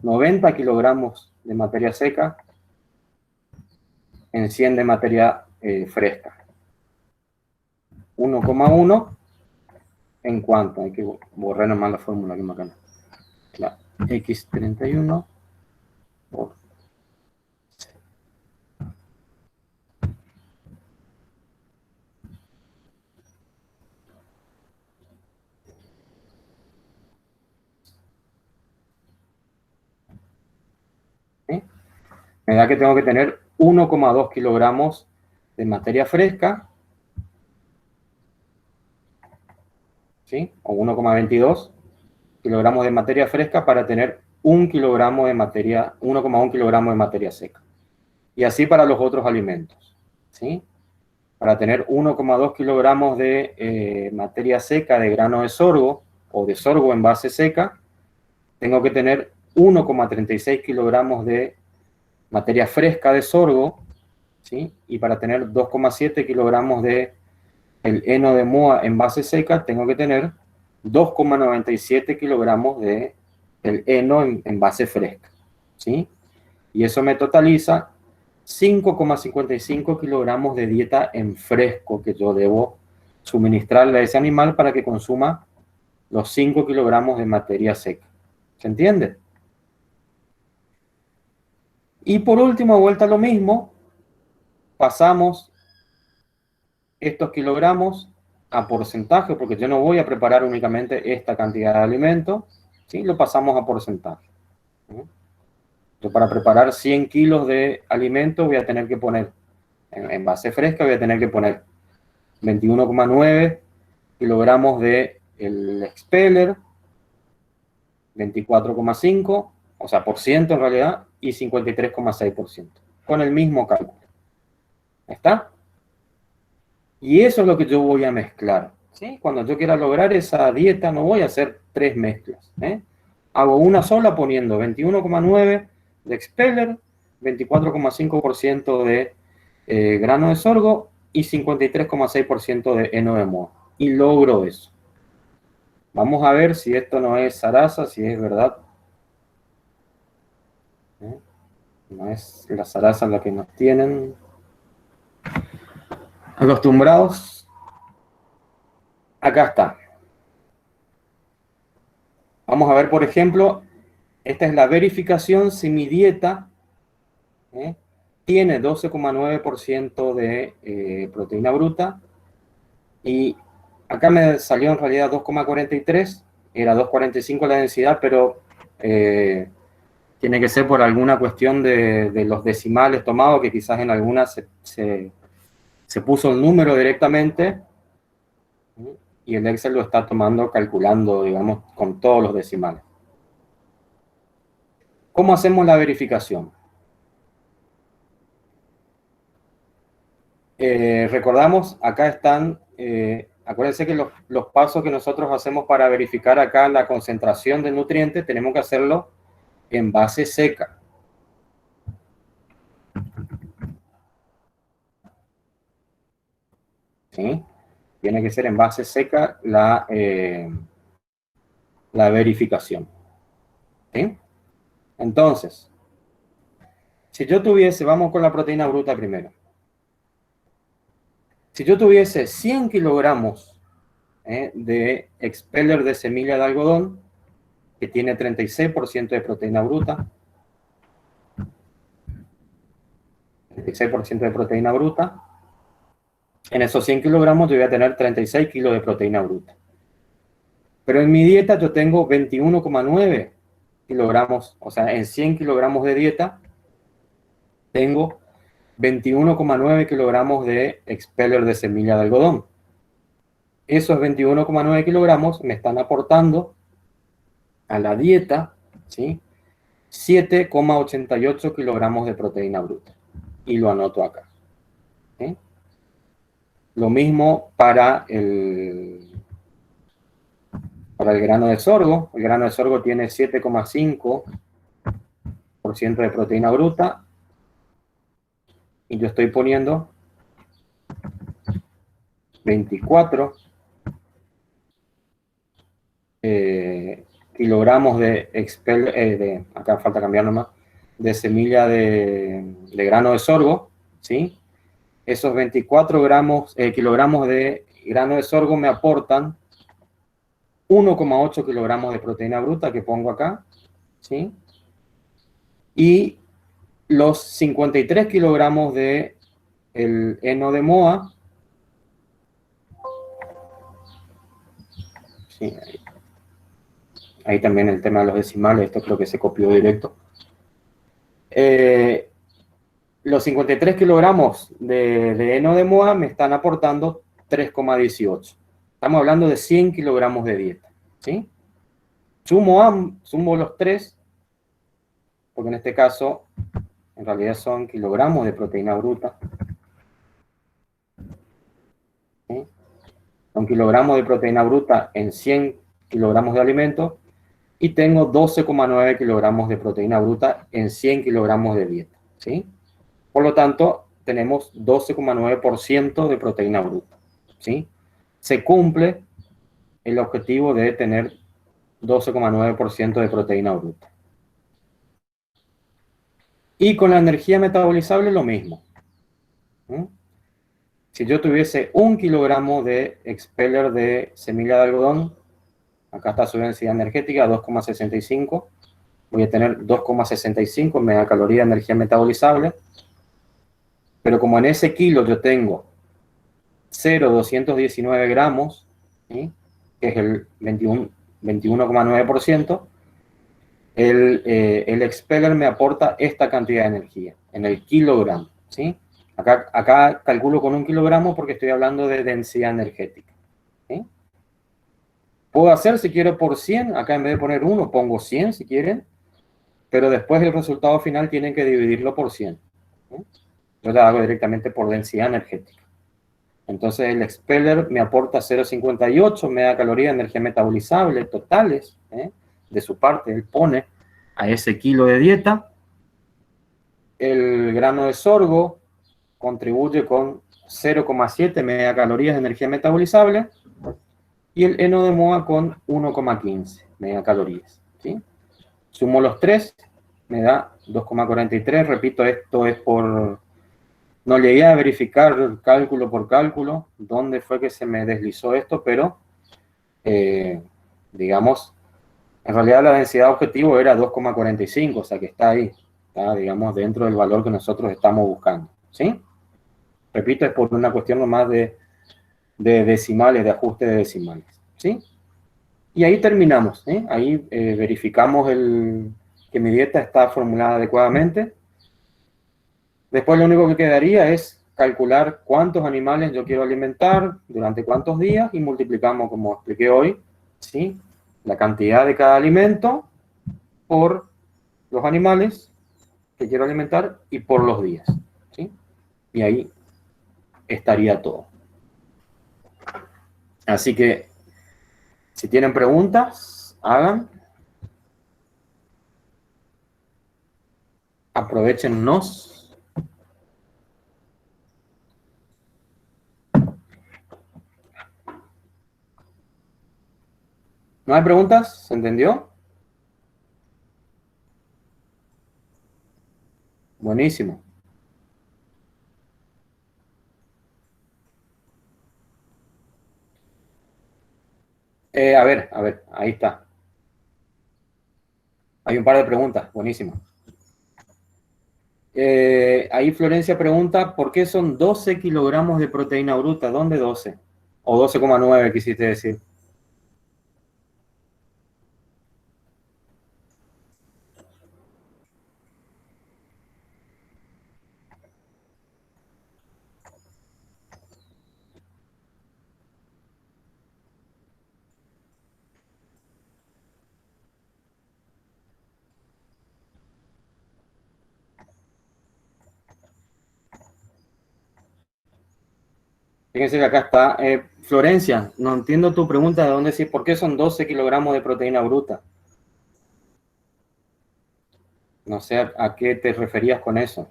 90 kilogramos de materia seca en 100 de materia fresca. 1,1 en cuanto, hay que borrar nomás la fórmula que me acá. Claro, x31 por C. ¿Sí? Me da que tengo que tener 1,2 kilogramos de materia fresca, ¿sí? O 1,22 kilogramos de materia fresca para tener 1 kilogramo de materia, 1,1 kilogramo de materia seca. Y así para los otros alimentos, ¿sí? Para tener 1,2 kilogramos de materia seca de grano de sorgo o de sorgo en base seca, tengo que tener 1,36 kilogramos de materia fresca de sorgo, ¿sí? Y para tener 2,7 kilogramos de el heno de moa en base seca, tengo que tener 2,97 kilogramos de el heno en base fresca, ¿sí? Y eso me totaliza 5,55 kilogramos de dieta en fresco que yo debo suministrarle a ese animal para que consuma los 5 kilogramos de materia seca. ¿Se entiende? Y por último, vuelta a lo mismo, pasamos estos kilogramos a porcentaje, porque yo no voy a preparar únicamente esta cantidad de alimento, ¿sí? Lo pasamos a porcentaje. Yo para preparar 100 kilos de alimento voy a tener que poner, en base fresca voy a tener que poner 21,9 kilogramos de el expeller, 24,5, o sea, por ciento en realidad, y 53,6%, con el mismo cálculo. ¿Está? Y eso es lo que yo voy a mezclar, ¿sí? Cuando yo quiera lograr esa dieta no voy a hacer 3 mezclas, ¿eh? Hago una sola poniendo 21,9 de expeller, 24,5% de grano de sorgo y 53,6% de heno de moa. Y logro eso. Vamos a ver si esto no es zaraza, si es verdad. No es la zaraza la que nos tienen acostumbrados. Acá está. Vamos a ver, por ejemplo, esta es la verificación si mi dieta tiene 12,9% de proteína bruta y acá me salió en realidad 2,43, era 2,45 la densidad, pero tiene que ser por alguna cuestión de los decimales tomados, que quizás en algunas se puso el número directamente y el Excel lo está tomando, calculando, digamos, con todos los decimales. ¿Cómo hacemos la verificación? Recordamos, acá están, acuérdense que los pasos que nosotros hacemos para verificar acá la concentración de nutrientes, tenemos que hacerlo en base seca. ¿Sí? Tiene que ser en base seca la verificación. ¿Sí? Entonces, si yo tuviese, vamos con la proteína bruta primero. Si yo tuviese 100 kilogramos de expeller de semilla de algodón, que tiene 36% de proteína bruta, 36% de proteína bruta, en esos 100 kilogramos yo voy a tener 36 kilos de proteína bruta. Pero en mi dieta yo tengo 21,9 kilogramos, o sea, en 100 kilogramos de dieta, tengo 21,9 kilogramos de expeller de semilla de algodón. Esos 21,9 kilogramos me están aportando a la dieta, ¿sí? 7,88 kilogramos de proteína bruta. Y lo anoto acá. ¿Sí? Lo mismo para el grano de sorgo. El grano de sorgo tiene 7,5% de proteína bruta. Y yo estoy poniendo 24 kilogramos acá falta cambiar nomás, de semilla de grano de sorgo, ¿sí? Esos 24 kilogramos de grano de sorgo me aportan 1,8 kilogramos de proteína bruta que pongo acá, ¿sí? Y los 53 kilogramos de el heno de moa, ¿sí? Ahí también el tema de los decimales, esto creo que se copió directo. Los 53 kilogramos de heno de moa me están aportando 3,18. Estamos hablando de 100 kilogramos de dieta, ¿sí? Sumo los 3, porque en este caso, en realidad son kilogramos de proteína bruta. ¿Sí? Son kilogramos de proteína bruta en 100 kilogramos de alimento, y tengo 12,9 kilogramos de proteína bruta en 100 kilogramos de dieta, ¿sí? Por lo tanto, tenemos 12,9% de proteína bruta, ¿sí? Se cumple el objetivo de tener 12,9% de proteína bruta. Y con la energía metabolizable lo mismo. Si yo tuviese 1 kilogramo de expeller de semilla de algodón, acá está su densidad energética, 2,65, voy a tener 2,65 megacalorías de energía metabolizable, pero como en ese kilo yo tengo 0,219 gramos, ¿sí? Que es el 21,9%, el expeller me aporta esta cantidad de energía en el kilogramo, ¿sí? Acá calculo con 1 kilogramo porque estoy hablando de densidad energética, ¿sí? Puedo hacer, si quiero, por 100, acá en vez de poner 1, pongo 100 si quieren, pero después el resultado final tienen que dividirlo por 100, ¿sí? Yo lo hago directamente por densidad energética. Entonces el expeller me aporta 0,58 megacalorías de energía metabolizable totales, de su parte, él pone a ese kilo de dieta. El grano de sorgo contribuye con 0,7 megacalorías de energía metabolizable y el heno de moa con 1,15 megacalorías, ¿sí? Sumo los tres, me da 2,43. Repito, esto es por... No llegué a verificar cálculo por cálculo dónde fue que se me deslizó esto, pero digamos, en realidad la densidad objetivo era 2,45, o sea que está ahí, está, digamos, dentro del valor que nosotros estamos buscando, ¿sí? Repito, es por una cuestión nomás de decimales, de ajuste de decimales, ¿sí? Y ahí terminamos, ¿sí? Ahí verificamos que mi dieta está formulada adecuadamente. Después lo único que quedaría es calcular cuántos animales yo quiero alimentar, durante cuántos días, y multiplicamos, como expliqué hoy, ¿sí? La cantidad de cada alimento por los animales que quiero alimentar y por los días, ¿sí? Y ahí estaría todo. Así que, si tienen preguntas, hagan. Aprovéchennos. ¿No hay preguntas? ¿Se entendió? Buenísimo. A ver, ahí está. Hay un par de preguntas, buenísimo. Ahí Florencia pregunta, ¿por qué son 12 kilogramos de proteína bruta? ¿Dónde 12? O 12,9 quisiste decir. Fíjense que acá está. Florencia, no entiendo tu pregunta de dónde decís, ¿por qué son 12 kilogramos de proteína bruta? No sé a qué te referías con eso.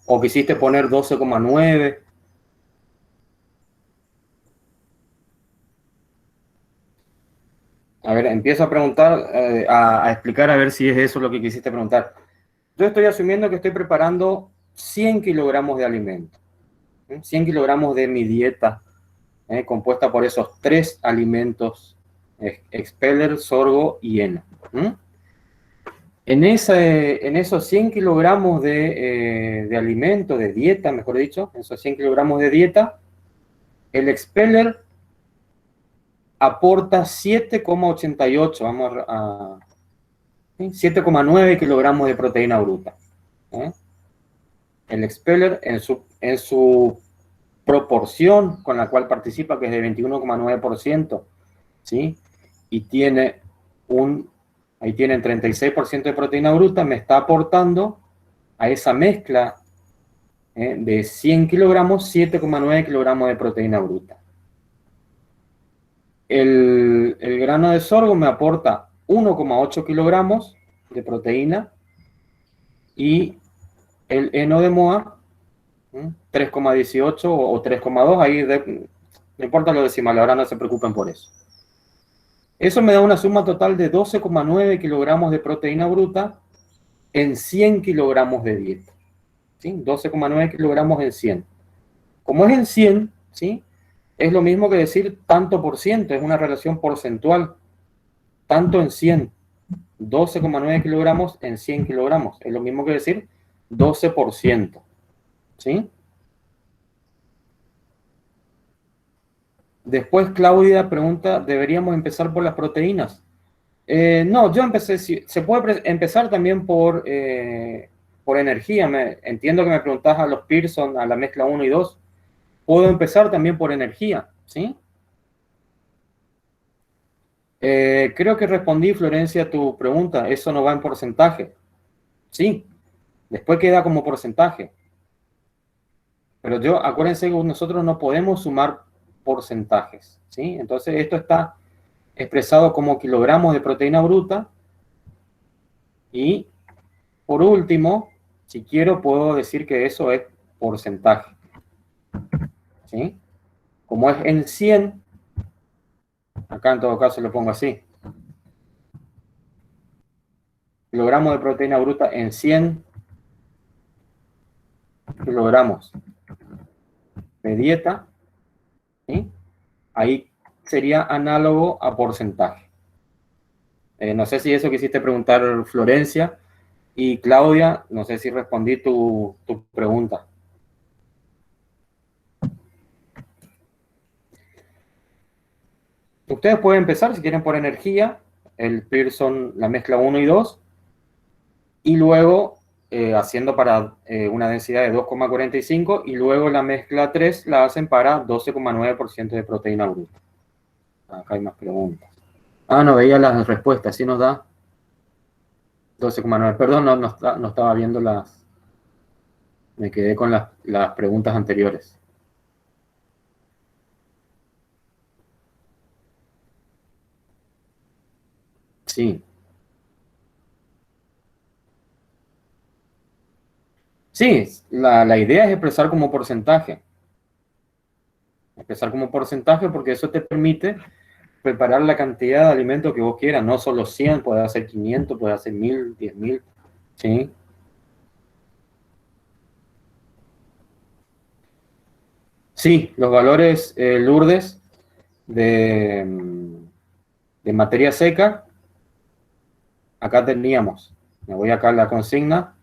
¿O quisiste poner 12,9? A ver, empiezo a preguntar, a explicar a ver si es eso lo que quisiste preguntar. Yo estoy asumiendo que estoy preparando 100 kilogramos de alimento, 100 kilogramos de mi dieta, compuesta por esos 3 alimentos, expeller, sorgo y heno. En esos 100 kilogramos de alimento, de dieta, mejor dicho, en esos 100 kilogramos de dieta, el expeller aporta 7,88, vamos a 7,9 kilogramos de proteína bruta. El expeller en su proporción con la cual participa, que es de 21,9%, ¿sí? Y tiene ahí tienen 36% de proteína bruta, me está aportando a esa mezcla de 100 kilogramos, 7,9 kilogramos de proteína bruta. El grano de sorgo me aporta 1,8 kilogramos de proteína y el heno de moa 3,18 o 3,2, ahí no importa lo decimal, ahora no se preocupen por eso. Eso me da una suma total de 12,9 kilogramos de proteína bruta en 100 kilogramos de dieta. ¿Sí? 12,9 kilogramos en 100. Como es en 100, ¿sí? Es lo mismo que decir tanto por ciento, es una relación porcentual. Tanto en 100, 12,9 kilogramos en 100 kilogramos. Es lo mismo que decir 12%. ¿Sí? Después Claudia pregunta, ¿deberíamos empezar por las proteínas? No, yo empecé, se puede empezar también por energía. Entiendo que me preguntás a los Pearson, a la mezcla 1 y 2. Puedo empezar también por energía, ¿sí? Creo que respondí, Florencia, a tu pregunta. Eso no va en porcentaje. Sí, después queda como porcentaje. Pero acuérdense que nosotros no podemos sumar porcentajes, ¿sí? Entonces esto está expresado como kilogramos de proteína bruta. Y por último, si quiero, puedo decir que eso es porcentaje, ¿sí? Como es en 100, acá en todo caso lo pongo así. Kilogramos de proteína bruta en 100 kilogramos de dieta, ¿sí? Ahí sería análogo a porcentaje. No sé si eso quisiste preguntar, Florencia. Y Claudia, no sé si respondí tu pregunta. Ustedes pueden empezar, si quieren, por energía, el Pearson, la mezcla 1 y 2, y luego haciendo para una densidad de 2,45, y luego la mezcla 3 la hacen para 12,9% de proteína bruta. Acá hay más preguntas. No veía las respuestas, ¿sí nos da? 12,9, perdón, no estaba viendo me quedé con las preguntas anteriores. Sí. Sí, la idea es expresar como porcentaje. Expresar como porcentaje porque eso te permite preparar la cantidad de alimento que vos quieras, no solo 100, puede hacer 500, puede hacer 1000, 10.000, ¿sí? Sí, los valores Lourdes de materia seca, acá teníamos, me voy acá a la consigna,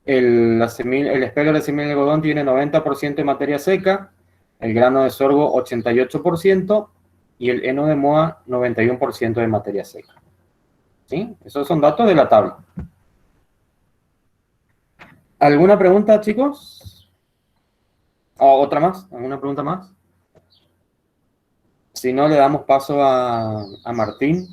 el espejo de semilla de algodón tiene 90% de materia seca, el grano de sorgo 88% y el heno de moa 91% de materia seca. ¿Sí? Esos son datos de la tabla. ¿Alguna pregunta, chicos? ¿O otra más? ¿Alguna pregunta más? Si no, le damos paso a Martín.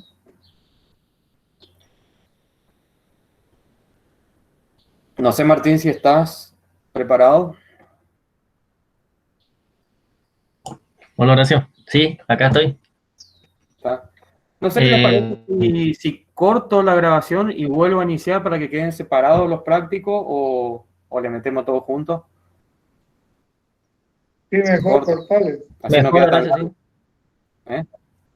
No sé, Martín, si estás preparado. Hola, Horacio. Sí, acá estoy. No sé qué les parece si corto la grabación y vuelvo a iniciar para que queden separados los prácticos o le metemos todos juntos. Sí, mejor cortarle. Así no Mejor, queda tan gracias, largo. sí.